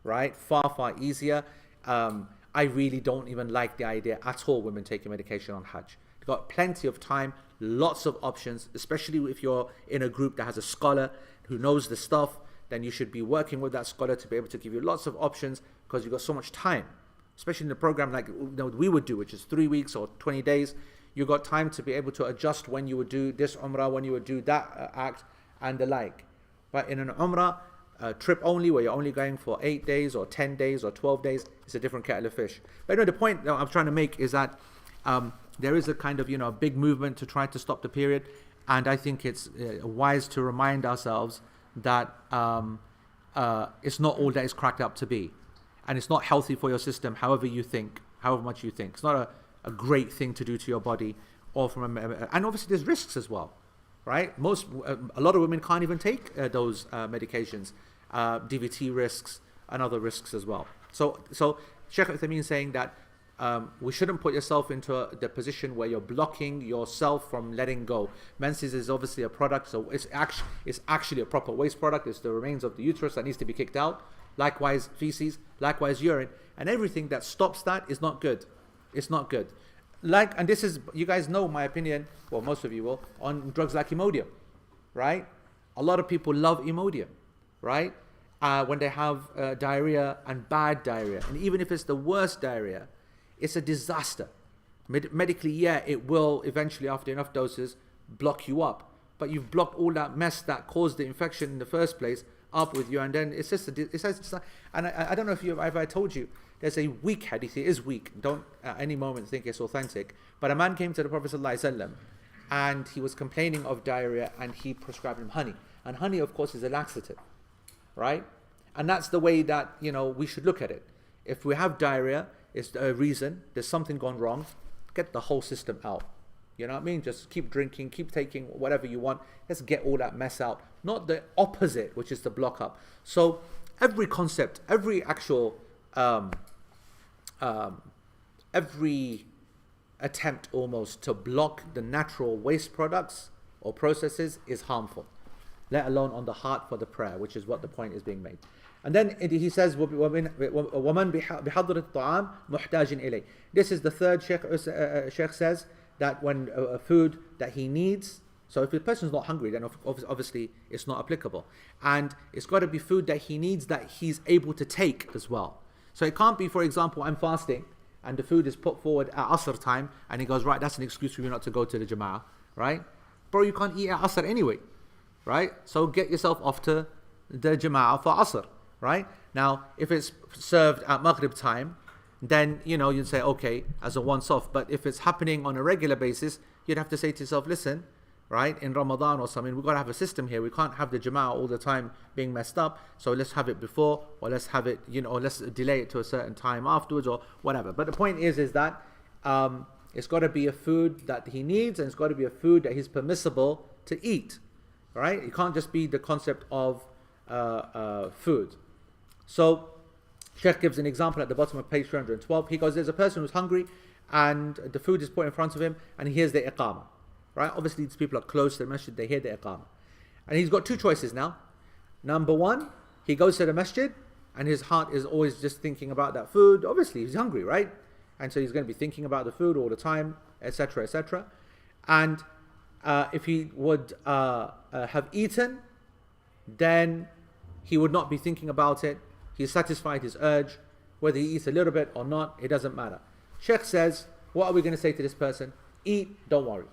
right? Far easier. I really don't even like the idea at all women taking medication on Hajj. You've got plenty of time, lots of options, especially if you're in a group that has a scholar who knows the stuff, then you should be working with that scholar to be able to give you lots of options because you've got so much time. Especially in a program like we would do, which is 3 weeks or 20 days, you've got time to be able to adjust when you would do this Umrah, when you would do that act, and the like. But in an Umrah, trip only, where you're only going for 8 days or 10 days or 12 days, it's a different kettle of fish. But the point that I'm trying to make is that there is a kind of, a big movement to try to stop the period. And I think it's wise to remind ourselves that it's not all that it's cracked up to be. And it's not healthy for your system, however much you think. It's not a great thing to do to your body, or and obviously there's risks as well, right? A lot of women can't even take those medications, DVT risks and other risks as well. So Sheikh Uthaymeen is saying that we shouldn't put yourself into the position where you're blocking yourself from letting go. Menses is obviously a product, so it's actually a proper waste product. It's the remains of the uterus that needs to be kicked out. Likewise feces, likewise urine, and everything that stops that is not good. It's not good. And this is, you guys know my opinion, well, most of you will, on drugs like Imodium, right? A lot of people love Imodium, right? When they have diarrhea and bad diarrhea, and even if it's the worst diarrhea, it's a disaster. Medically, yeah, it will eventually, after enough doses, block you up. But you've blocked all that mess that caused the infection in the first place up with you, and then it's just and I don't know if I told you, there's a weak hadith. It is weak. Don't at any moment think it's authentic. But a man came to the Prophet ﷺ and he was complaining of diarrhea, and he prescribed him honey. And honey, of course, is a laxative, right? And that's the way that we should look at it. If we have diarrhea, it's a reason. There's something gone wrong. Get the whole system out. You know what I mean? Just keep drinking, keep taking whatever you want. Let's get all that mess out. Not the opposite, which is the block up. So every concept, every actual, every attempt almost to block the natural waste products or processes is harmful. Let alone on the heart for the prayer, which is what the point is being made. And then he says, وَمَنْ بِحَضْرِ الطَّعَامِ مُحْتَاجٍ إِلَيْهِ. This is the third Sheikh says, that when food that he needs, so if a person's not hungry, then obviously it's not applicable. And it's got to be food that he needs, that he's able to take as well. So it can't be, for example, I'm fasting, and the food is put forward at Asr time, and he goes, right, that's an excuse for you not to go to the Jama'ah, right? Bro, you can't eat at Asr anyway, right? So get yourself off to the Jama'ah for Asr, right? Now, if it's served at Maghrib time, then, you'd say, okay, as a once-off. But if it's happening on a regular basis, you'd have to say to yourself, listen, right, in Ramadan or something, we've got to have a system here. We can't have the Jama'ah all the time being messed up. So let's have it before, or let's have it, or let's delay it to a certain time afterwards, or whatever. But the point is that It's got to be a food that he needs, and it's got to be a food that he's permissible to eat. Right? It can't just be the concept of food. So, Sheikh gives an example at the bottom of page 312. He goes, there's a person who's hungry and the food is put in front of him and he hears the iqamah. Right? Obviously, these people are close to the masjid, they hear the iqamah. And he's got two choices now. Number one, he goes to the masjid and his heart is always just thinking about that food. Obviously, he's hungry, right? And so he's going to be thinking about the food all the time, etc., etc. And if he would have eaten, then he would not be thinking about it. He's satisfied his urge. Whether he eats a little bit or not, it doesn't matter. Sheikh says, what are we going to say to this person? Eat, don't worry.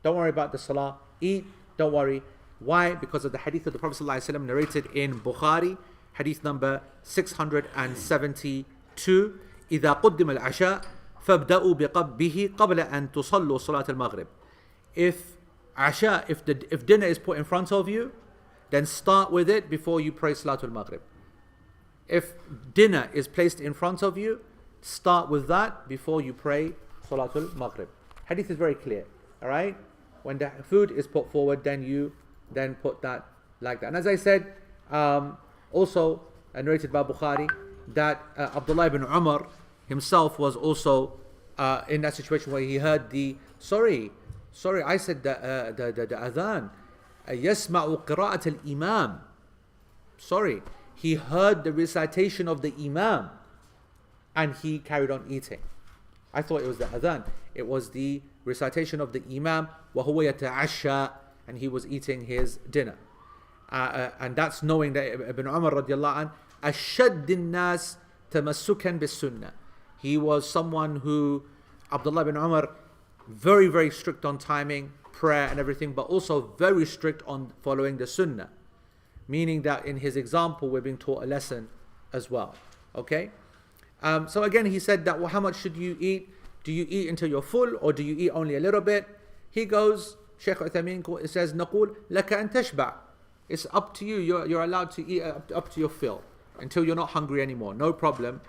Don't worry about the salah. Eat, don't worry. Why? Because of the hadith of the Prophet ﷺ narrated in Bukhari, hadith number 672. إذا قدم العشاء فابدأوا به قبل أن تصلوا صلاة المغرب. If dinner is put in front of you, then start with it before you pray Salatul Maghrib. If dinner is placed in front of you, start with that before you pray Salatul Maghrib. Hadith is very clear. Alright? When the food is put forward, then you put that like that. And as I said, also narrated by Bukhari, that Abdullah ibn Umar himself was also in that situation where he heard I said the adhan, يسمع قراءة الإمام. He heard the recitation of the Imam and he carried on eating. I thought it was the adhan. It was the recitation of the Imam, وهو يتعشى, and he was eating his dinner. And that's knowing that Ibn Umar radiallahu anh, أشد الناس تمسكا بالسنة. He was someone who, Abdullah ibn Umar, very, very strict on timing, prayer and everything, but also very strict on following the sunnah. Meaning that in his example, we're being taught a lesson as well. Okay? So again, he said that, well, how much should you eat? Do you eat until you're full, or do you eat only a little bit? He goes, Shaykh Uthaymeen says, نقول لك أن تشبع. It's up to you. You're allowed to eat up to your fill until you're not hungry anymore. No problem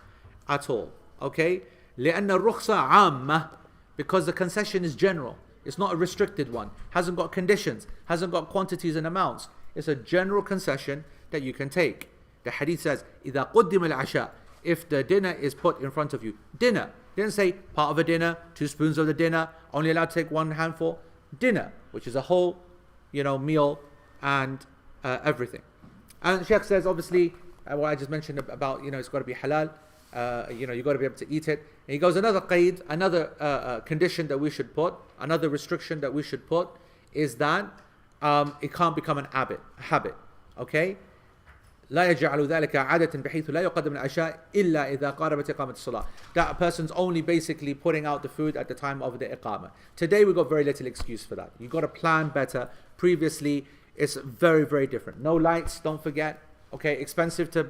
at all. Okay? لأن الرخصة عامة, because the concession is general. It's not a restricted one. Hasn't got conditions. Hasn't got quantities and amounts. It's a general concession that you can take. The hadith says, إذا قدم العشاء. If the dinner is put in front of you. Dinner. Didn't say part of a dinner, 2 spoons of the dinner, only allowed to take 1 handful. Dinner, which is a whole, meal and everything. And Sheikh says, obviously, what I just mentioned about, it's got to be halal. You've got to be able to eat it. And he goes, another qaid, another condition that we should put, another restriction that we should put is that it can't become a habit. Okay? لا يجعل ذلك عادة بحيث لا يقدم العشاء إلا إذا قاربت إقامة الصلاة. That person's only basically putting out the food at the time of the iqamah. Today we've got very little excuse for that. You've got to plan better. Previously, it's very, very different. No lights, don't forget. Okay, expensive to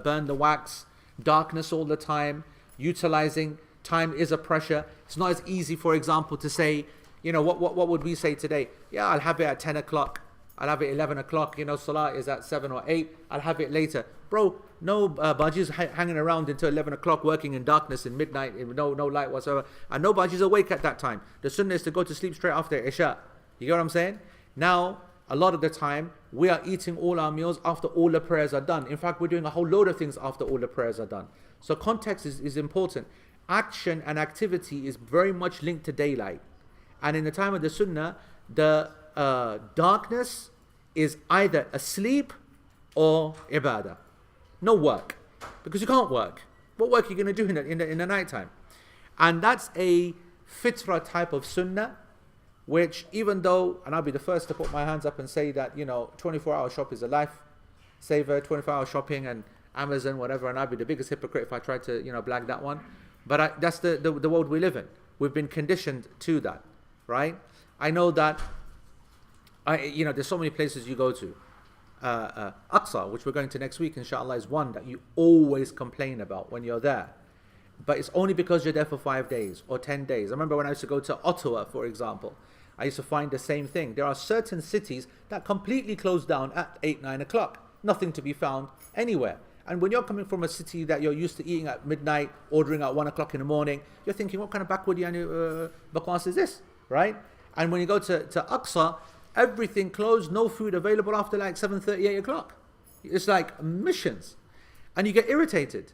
burn the wax. Darkness all the time. Utilizing time is a pressure. It's not as easy, for example, to say, what would we say today? Yeah, I'll have it at 10 o'clock. I'll have it 11 o'clock. Salah is at 7 or 8. I'll have it later. Bro, no bajis hanging around until 11 o'clock working in darkness in midnight, no light whatsoever. And no bajis awake at that time. The sunnah is to go to sleep straight after Isha. You get what I'm saying? Now, a lot of the time, we are eating all our meals after all the prayers are done. In fact, we're doing a whole load of things after all the prayers are done. So context is important. Action and activity is very much linked to daylight. And in the time of the sunnah, the darkness is either asleep or ibadah. No work. Because you can't work. What work are you going to do in the night time? And that's a fitra type of sunnah, which even though, and I'll be the first to put my hands up and say that, 24-hour shop is a life saver, 24-hour shopping and Amazon, whatever, and I'll be the biggest hypocrite if I try to, blag that one. But that's the world we live in. We've been conditioned to that, right? I know that, there's so many places you go to. Aqsa, which we're going to next week, inshallah, is one that you always complain about when you're there. But it's only because you're there for 5 days or 10 days. I remember when I used to go to Ottawa, for example, I used to find the same thing. There are certain cities that completely close down at 8, 9 o'clock. Nothing to be found anywhere. And when you're coming from a city that you're used to eating at midnight, ordering at 1 o'clock in the morning, you're thinking, what kind of backward bakwas is this, right? And when you go to Aqsa, everything closed, no food available after like 7:30, 8 o'clock. It's like missions. And you get irritated.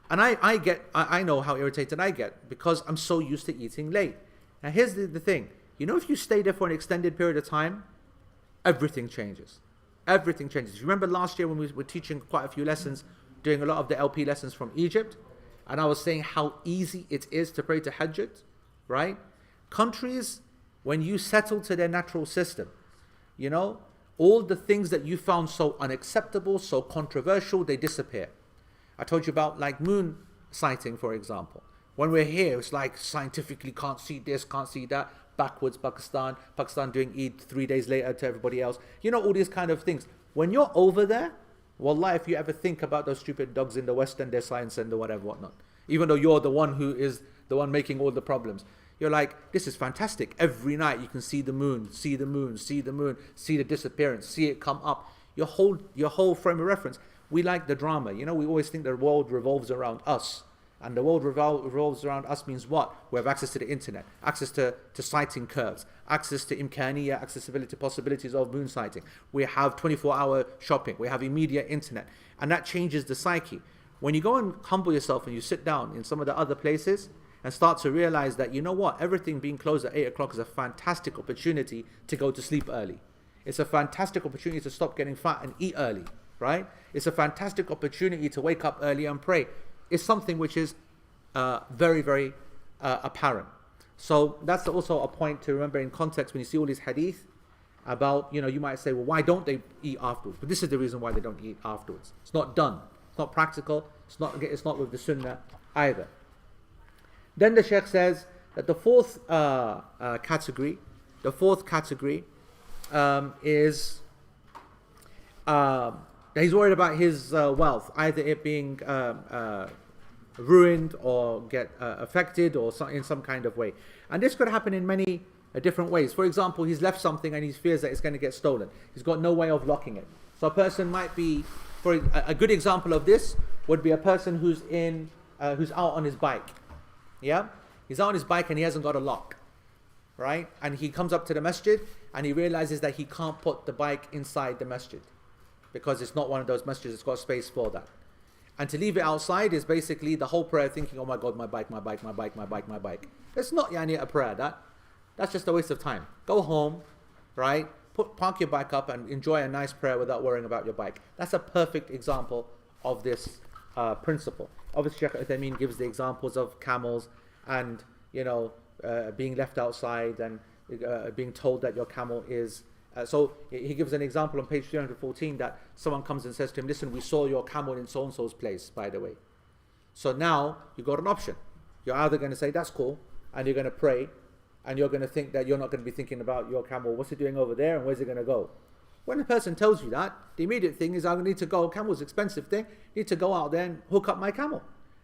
And I know how irritated I get because I'm so used to eating late. Now here's the thing. You know, if you stay there for an extended period of time, everything changes. Everything changes. You remember last year when we were teaching quite a few lessons, doing a lot of the LP lessons from Egypt, and I was saying how easy it is to pray to Hajjat, right? Countries, when you settle to their natural system, you know, all the things that you found so unacceptable, so controversial, they disappear. I told you about like moon sighting, for example. When we're here, it's like scientifically can't see this, can't see that. Backwards, Pakistan doing Eid 3 days later to everybody else. You know, all these kind of things. When you're over there, wallah, if you ever think about those stupid dogs in the West and their science and the whatever, whatnot, even though you're the one who is the one making all the problems, you're like, this is fantastic. Every night you can see the moon, see the disappearance, see it come up. Your whole frame of reference. We like the drama. You know, we always think the world revolves around us. And the world revolves around us means what? We have access to the internet, access to sighting curves, access to imkaniya, accessibility, possibilities of moon sighting. We have 24-hour shopping. We have immediate internet. And that changes the psyche. When you go and humble yourself and you sit down in some of the other places and start to realize that, you know what, everything being closed at 8 o'clock is a fantastic opportunity to go to sleep early. It's a fantastic opportunity to stop getting fat and eat early, right? It's a fantastic opportunity to wake up early and pray. Is something which is very, very apparent. So that's also a point to remember in context when you see all these hadith about, you know, you might say, well, why don't they eat afterwards? But this is the reason why they don't eat afterwards. It's not done. It's not practical. It's not with the sunnah either. Then the Sheikh says that the fourth category is he's worried about his wealth, either it being ruined or get affected or in some kind of way. And this could happen in many different ways. For example, he's left something and he fears that it's going to get stolen. He's got no way of locking it. So a person might be, for a good example of this would be a person who's out on his bike. Yeah? He's out on his bike and he hasn't got a lock. Right? And he comes up to the masjid and he realizes that he can't put the bike inside the masjid because it's not one of those masjids that's got space for that. And to leave it outside is basically the whole prayer thinking, oh my God, my bike. It's not a prayer, that's just a waste of time. Go home, right? Park your bike up and enjoy a nice prayer without worrying about your bike. That's a perfect example of this principle. Obviously, Shaykh Uthaymeen gives the examples of camels and, you know, being left outside and being told that your camel is... so he gives an example on page 314 that someone comes and says to him, listen, we saw your camel in so-and-so's place, by the way. So now you've got an option. You're either going to say, that's cool, and you're going to pray, and you're going to think that you're not going to be thinking about your camel, what's it doing over there, and where's it going to go? When a person tells you that, the immediate thing is, I need to go, camel's an expensive thing, I need to go out there and hook up my camel.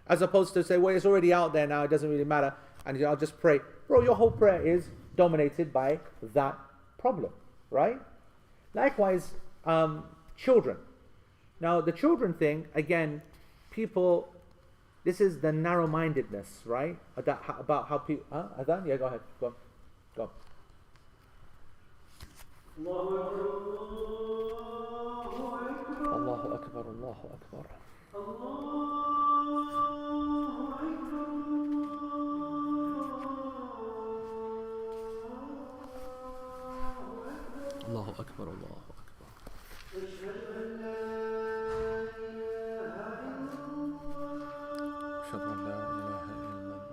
As opposed to say, well, it's already out there now, it doesn't really matter, and I'll just pray. Bro, your whole prayer is dominated by that problem. Right? Likewise, children. Now, the children thing, again, people, this is the narrow-mindedness, right? About how people... Adhan? Yeah, go ahead. Go on. Allahu Akbar, Allahu Akbar. Allahu Akbar, Allahu Akbar. Ashhadu an la ilaha illallah.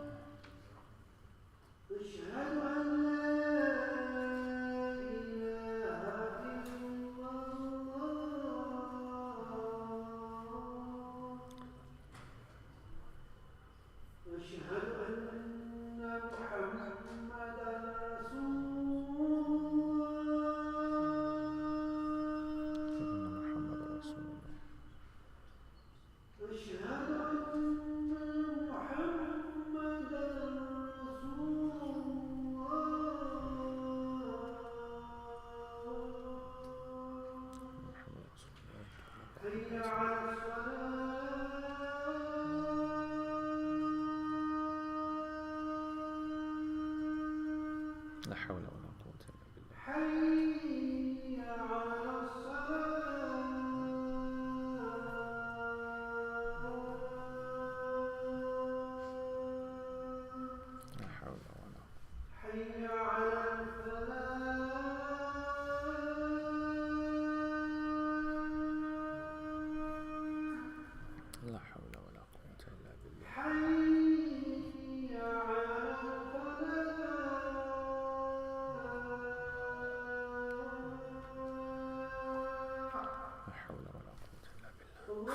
Allahu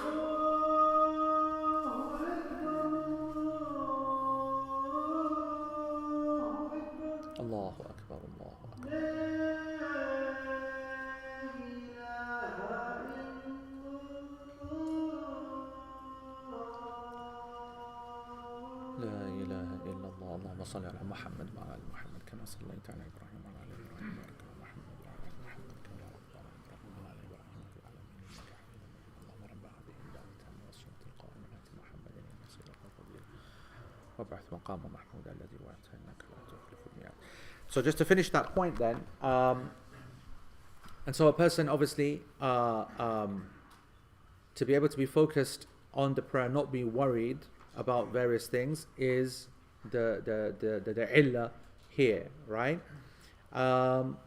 Akbar, Allahu Akbar. لا إله إلا الله. اللهم صل على محمد وعلى آل محمد كما صليت على إبراهيم وعلى آل إبراهيم وبارك على محمد وعلى آل محمد كما باركت على إبراهيم وعلى آل إبراهيم في العالمين إنك حميد مجيد. اللهم رب هذه الدعوة التامة والصلاة القائمة آت محمد الوسيلة والفضيلة وابعث مقام محمود الذي وعدته إنك لا تخلف الميعاد. So just to finish that point then, and so a person obviously to be able to be focused on the prayer, not be worried about various things, is the illah here, right? And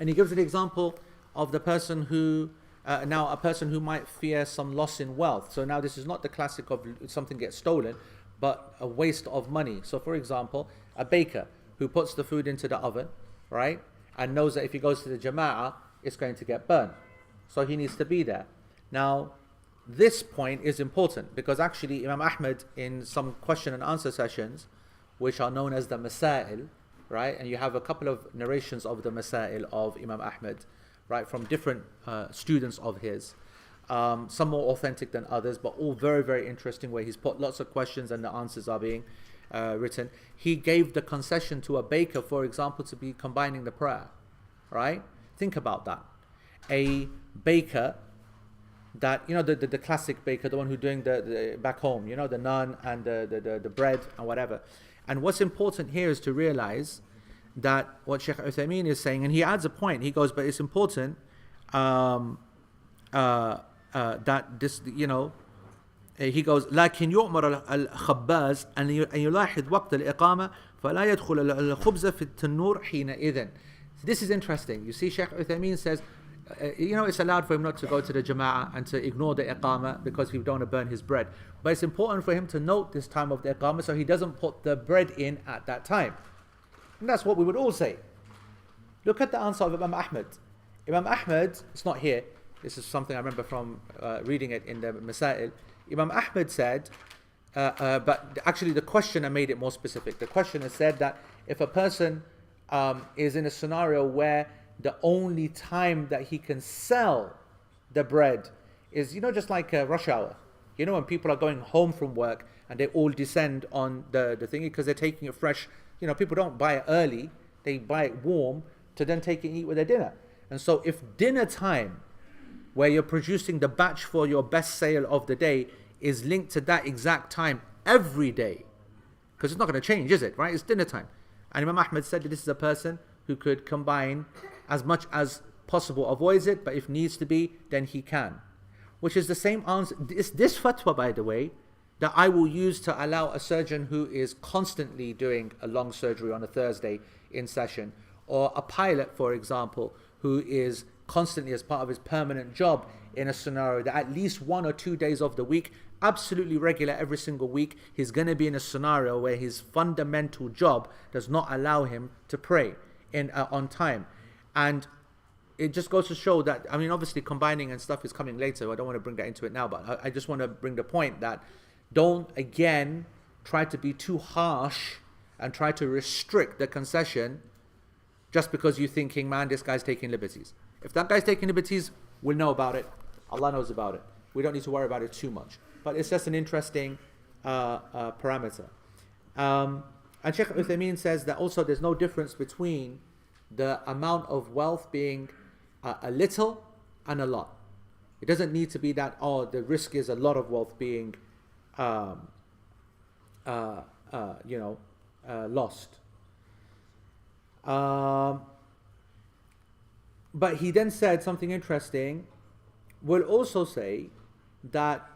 he gives an example of the person who now a person who might fear some loss in wealth. So now this is not the classic of something gets stolen, but a waste of money. So for example, a baker who puts the food into the oven, right, and knows that if he goes to the jama'ah, it's going to get burnt. So he needs to be there. Now, this point is important because actually Imam Ahmad, in some question and answer sessions, which are known as the Masail, right, and you have a couple of narrations of the Masail of Imam Ahmad, right, from different students of his, some more authentic than others, but all very, very interesting, where he's put lots of questions and the answers are being written. He gave the concession to a baker, for example, to be combining the prayer, right? Think about that. A baker that, you know, the classic baker, the one who's doing the back home, you know, the naan and the bread and whatever. And what's important here is to realize that what Shaykh Uthaymeen is saying, and he adds a point, he goes, but it's important that this, you know, he goes, لكن يؤمر الخباز أن يلاحظ وقت الإقامة فلا يدخل الخبز في التنور حينئذ. This is interesting. You see, Shaykh Uthaymeen says, you know, it's allowed for him not to go to the jama'ah and to ignore the iqamah because he don't want to burn his bread. But it's important for him to note this time of the iqamah so he doesn't put the bread in at that time. And that's what we would all say. Look at the answer of Imam Ahmad. Imam Ahmad, it's not here, this is something I remember from reading it in the Masail. Imam Ahmad said, but actually the questioner made it more specific. The questioner said that if a person is in a scenario where the only time that he can sell the bread is, you know, just like rush hour. You know, when people are going home from work and they all descend on the thingy because they're taking it fresh. You know, people don't buy it early, they buy it warm to then take it and eat with their dinner. And so if dinner time, where you're producing the batch for your best sale of the day, is linked to that exact time every day, because it's not going to change, is it? Right? It's dinner time. And Imam Ahmad said that this is a person who could combine as much as possible, avoids it, but if needs to be, then he can. Which is the same answer. This fatwa, by the way, that I will use to allow a surgeon who is constantly doing a long surgery on a Thursday in session, or a pilot, for example, who is constantly, as part of his permanent job, in a scenario that at least 1 or 2 days of the week, absolutely regular every single week, he's going to be in a scenario where his fundamental job does not allow him to pray on time. And it just goes to show that, I mean, obviously combining and stuff is coming later. I don't want to bring that into it now, but I just want to bring the point that don't, again, try to be too harsh and try to restrict the concession just because you're thinking, man, this guy's taking liberties. If that guy's taking liberties, we'll know about it. Allah knows about it. We don't need to worry about it too much. But it's just an interesting parameter. And Shaykh Uthaymeen says that also there's no difference between the amount of wealth being a little and a lot. It doesn't need to be that, oh, the risk is a lot of wealth being lost. But he then said something interesting. We'll also say that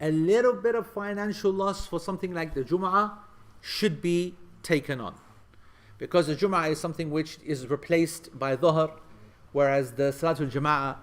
a little bit of financial loss for something like the Jum'ah should be taken on, because the Jum'ah is something which is replaced by Dhuhr, whereas the Salatul Jama'ah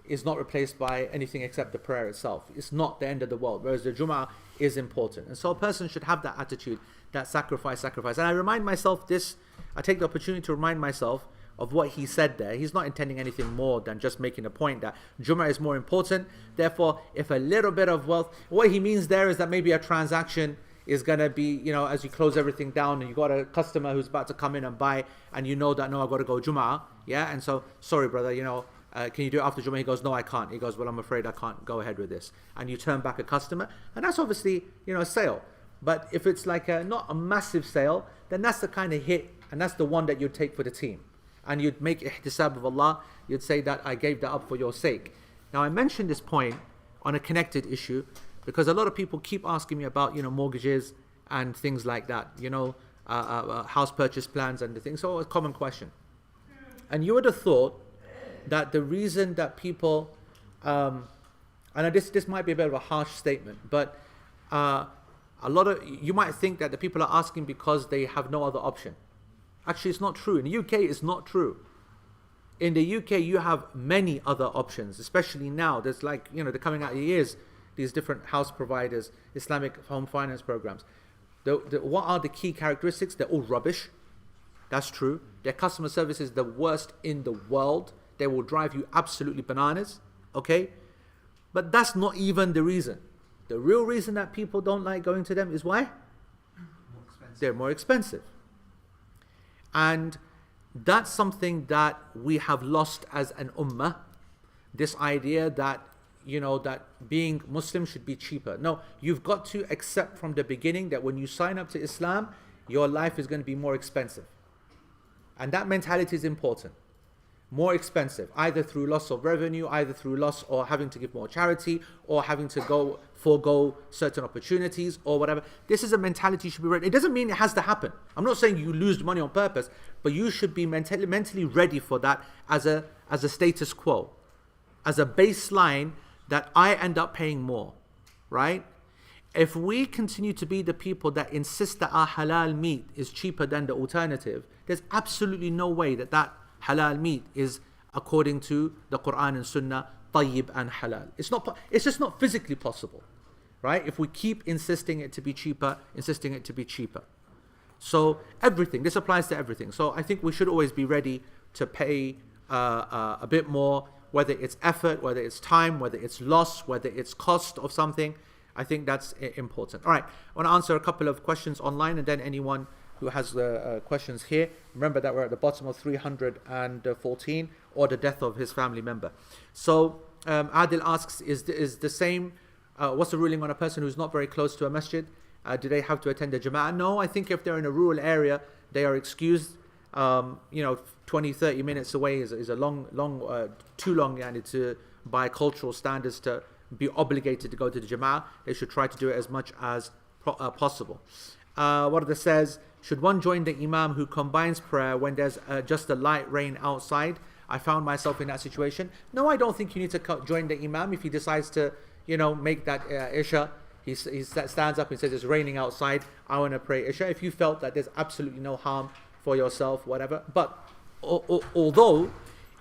is not replaced by anything except the prayer itself. It's not the end of the world, whereas the Jum'ah is important. And so a person should have that attitude, that sacrifice. And I remind myself this, I take the opportunity to remind myself, of what he said there, he's not intending anything more than just making a point that Jum'ah is more important. Therefore, if a little bit of wealth, what he means there is that maybe a transaction is going to be, as you close everything down and you got a customer who's about to come in and buy, and you know that, no, I've got to go Jum'ah, yeah? And so, sorry, brother, can you do it after Jum'ah? He goes, no, I can't. He goes, well, I'm afraid I can't go ahead with this. And you turn back a customer, and that's obviously, a sale. But if it's like not a massive sale, then that's the kind of hit, and that's the one that you'd take for the team. And you'd make ihtisab of Allah, you'd say that I gave that up for your sake. Now I mentioned this point on a connected issue because a lot of people keep asking me about, mortgages and things like that, house purchase plans and the things. So a common question. And you would have thought that the reason that people, and this might be a bit of a harsh statement, but you might think that the people are asking because they have no other option. Actually, it's not true. In the UK, it's not true. In the UK, you have many other options, especially now. There's they're coming out of years, these different house providers, Islamic home finance programs. What are the key characteristics? They're all rubbish. That's true. Their customer service is the worst in the world. They will drive you absolutely bananas, okay? But that's not even the reason. The real reason that people don't like going to them is why? More expensive. They're more expensive. And that's something that we have lost as an ummah. This idea that, that being Muslim should be cheaper. No, you've got to accept from the beginning that when you sign up to Islam, your life is going to be more expensive. And that mentality is important. More expensive, either through loss of revenue, either through loss or having to give more charity, or having to forego certain opportunities or whatever. This is a mentality you should be ready. It doesn't mean it has to happen. I'm not saying you lose money on purpose, but you should be mentally ready for that as a status quo, as a baseline that I end up paying more, right? If we continue to be the people that insist that our halal meat is cheaper than the alternative, there's absolutely no way that halal meat is according to the Quran and Sunnah, tayyib and halal. It's just not physically possible, right? If we keep insisting it to be cheaper. So everything, this applies to everything. So I think we should always be ready to pay a bit more, whether it's effort, whether it's time, whether it's loss, whether it's cost of something. I think that's important. All right, I want to answer a couple of questions online, and then anyone who has questions here, remember that we're at the bottom of 314, or the death of his family member. So Adil asks, is the same, what's the ruling on a person who's not very close to a masjid? Do they have to attend the jama'ah? No, I think if they're in a rural area, they are excused. 20, 30 minutes away is a too long, and by cultural standards to be obligated to go to the jama'ah. They should try to do it as much as possible. Warda says, should one join the imam who combines prayer when there's just a light rain outside? I found myself in that situation. No, I don't think you need to join the imam if he decides to, make that Isha. He stands up and says, it's raining outside, I want to pray Isha. If you felt that there's absolutely no harm for yourself, whatever. But although,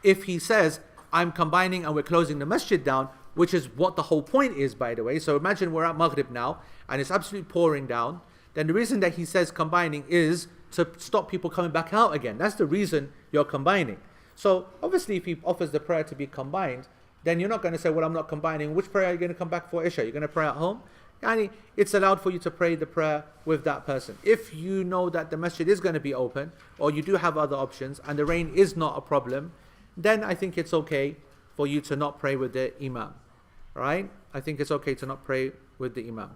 if he says, I'm combining and we're closing the masjid down, which is what the whole point is, by the way. So imagine we're at Maghrib now, and it's absolutely pouring down. Then the reason that he says combining is to stop people coming back out again. That's the reason you're combining. So obviously if he offers the prayer to be combined, then you're not going to say, well, I'm not combining. Which prayer are you going to come back for Isha? You're going to pray at home? Yani it's allowed for you to pray the prayer with that person. If you know that the masjid is going to be open, or you do have other options, and the rain is not a problem, then I think it's okay for you to not pray with the imam. Right? I think it's okay to not pray with the imam.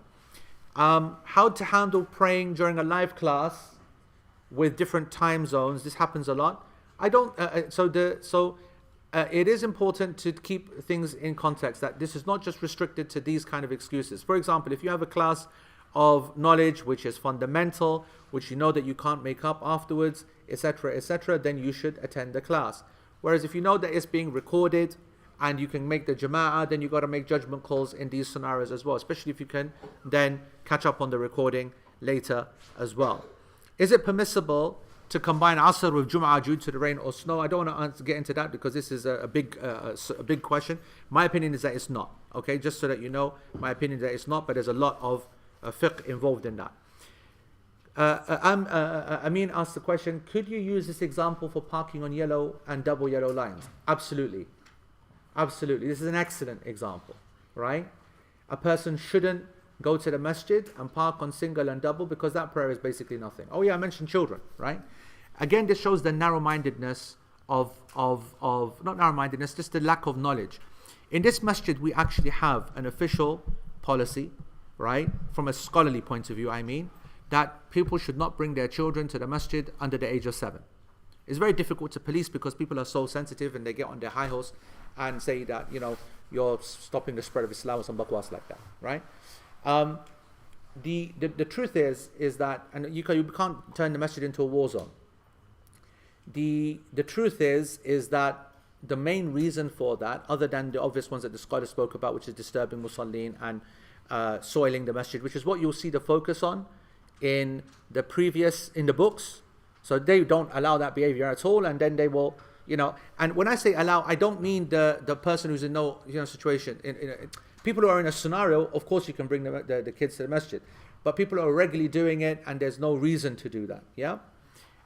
How to handle praying during a live class with different time zones. This happens a lot. It is important to keep things in context, that this is not just restricted to these kind of excuses. For example, if you have a class of knowledge which is fundamental, which you know that you can't make up afterwards, etc., then you should attend the class. Whereas if you know that it's being recorded and you can make the jama'ah, then you've got to make judgment calls in these scenarios as well, especially if you can then catch up on the recording later as well. Is it permissible to combine Asr with Jum'ah due to the rain or snow? I don't want to get into that because this is a big question. My opinion is that it's not. Okay, just so that you know, my opinion is that it's not, but there's a lot of fiqh involved in that. Amin asked the question, could you use this example for parking on yellow and double yellow lines? Absolutely. Absolutely. This is an excellent example, right? A person shouldn't go to the masjid and park on single and double because that prayer is basically nothing. Oh yeah, I mentioned children, right? Again, this shows the narrow-mindedness of not narrow-mindedness, just the lack of knowledge. In this masjid, we actually have an official policy, right? From a scholarly point of view, I mean, that people should not bring their children to the masjid under the age of 7. It's very difficult to police because people are so sensitive and they get on their high horse and say that, you know, you're stopping the spread of Islam or some bakwas like that, right? The truth is that, and you can't turn the masjid into a war zone. The truth is that the main reason for that, other than the obvious ones that the scholar spoke about, which is disturbing musallin and soiling the masjid, which is what you'll see the focus on in the books. So they don't allow that behavior at all, and then they will, you know. And when I say allow, I don't mean the person who's in no situation. People who are in a scenario, of course, you can bring the kids to the masjid, but people who are regularly doing it, and there's no reason to do that, yeah,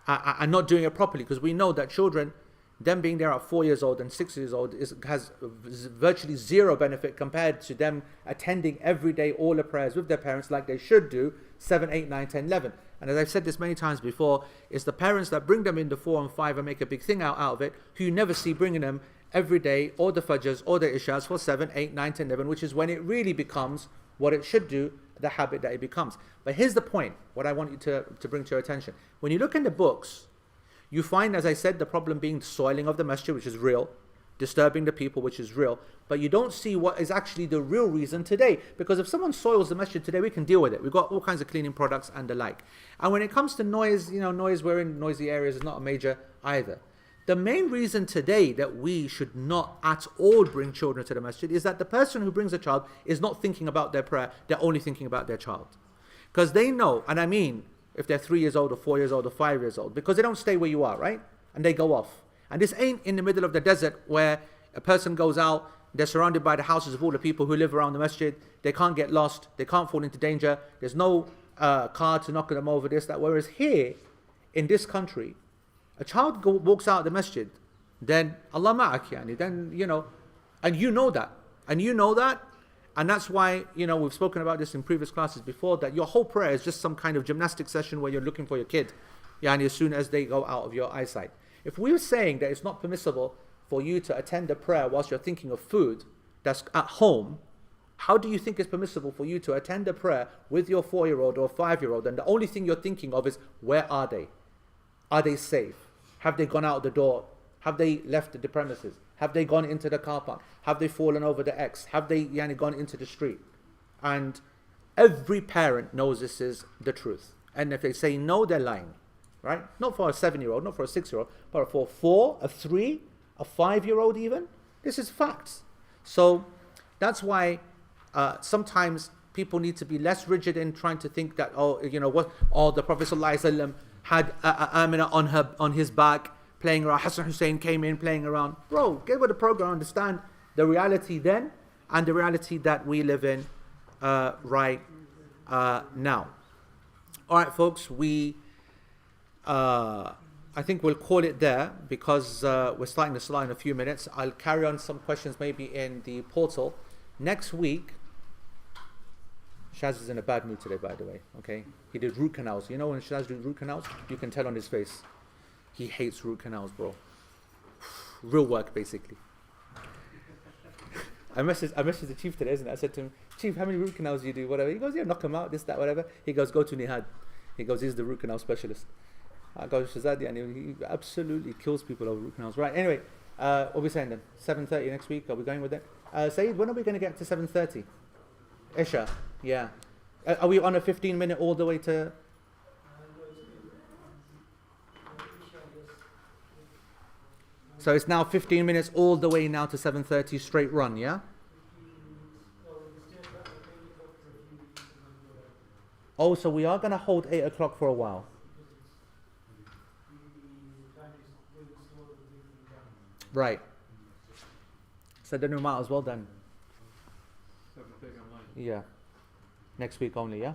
and not doing it properly, because we know that children, them being there at 4 years old and 6 years old has virtually zero benefit compared to them attending every day all the prayers with their parents like they should do 7, 8, 9, 10, 11. And as I've said this many times before, it's the parents that bring them into 4 and 5 and make a big thing out of it, who you never see bringing them every day, or the fajrs or the ishas for 7, 8, 9, 10, 11, which is when it really becomes what it should do, the habit that it becomes. But here's the point, what I want you to bring to your attention. When you look in the books, you find, as I said, the problem being the soiling of the masjid, which is real, disturbing the people, which is real, but you don't see what is actually the real reason today. Because if someone soils the masjid today, we can deal with it. We've got all kinds of cleaning products and the like. And when it comes to noise, noise, we're in noisy areas, is not a major either. The main reason today that we should not at all bring children to the masjid is that the person who brings a child is not thinking about their prayer, they're only thinking about their child. Because they know, and I mean, if they're 3 years old or 4 years old or 5 years old, because they don't stay where you are, right? And they go off. And this ain't in the middle of the desert where a person goes out, they're surrounded by the houses of all the people who live around the masjid, they can't get lost, they can't fall into danger, there's no car to knock them over, this, that. Whereas here, in this country, a child walks out of the masjid, then Allah ma'ak, yani, then, and you know that, and that's why, we've spoken about this in previous classes before, that your whole prayer is just some kind of gymnastic session where you're looking for your kid, as soon as they go out of your eyesight. If we were saying that it's not permissible for you to attend a prayer whilst you're thinking of food that's at home, how do you think it's permissible for you to attend a prayer with your 4-year-old or 5-year-old, and the only thing you're thinking of is, where are they? Are they safe? Have they gone out the door? Have they left the premises? Have they gone into the car park? Have they fallen over the X? Have they gone into the street? And every parent knows this is the truth. And if they say no, they're lying, right? Not for a 7-year-old, not for a 6-year-old, but for a 4, a 3, a 5-year-old even. This is facts. So that's why sometimes people need to be less rigid in trying to think that, the Prophet ﷺ had Amina on his back, playing around. Hassan Hussein came in playing around. Bro, get with the program, understand the reality then and the reality that we live in right now. All right, folks, I think we'll call it there because we're starting the salah in a few minutes. I'll carry on some questions maybe in the portal. Next week, Shaz is in a bad mood today, by the way, okay? He did root canals. You know when Shaz did root canals? You can tell on his face. He hates root canals, bro. Real work, basically. I messaged the chief today, isn't it? I said to him, Chief, how many root canals do you do? Whatever. He goes, yeah, knock them out, this, that, whatever. He goes, go to Nihad. He goes, he's the root canal specialist. I go, Shazad, and he absolutely kills people over root canals. Right, anyway, what are we saying then? 7:30 next week, are we going with it? Saeed, when are we going to get to 7:30? Isha, yeah. Are we on a 15-minute all the way to... So it's now 15 minutes all the way now to 7:30 straight run, yeah? Oh, so we are going to hold 8 o'clock for a while. Right. So then we might as well then. Yeah. Next week only, yeah?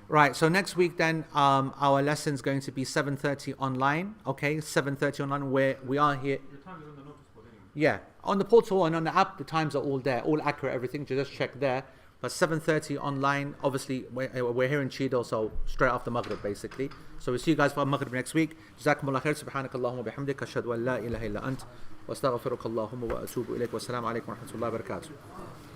Right, so next week then, our lesson's going to be 7:30 online. Okay, 7:30 online. Where we are here. The time is on the notice board anyway. Yeah, on the portal and on the app, the times are all there, all accurate, everything. Just check there. But 7:30 online. Obviously, we're here in Cheadle, so straight after Maghrib, basically. So we'll see you guys for Maghrib next week. Jazakumullah khair. Subhanakallahumma bihamdik. Ashhadu an la ilaha illa ant. Wa astaghfiruka Allahumma wa atubu ilayk. Wa assalamu alaikum wa rahmatullahi wa barakatuh.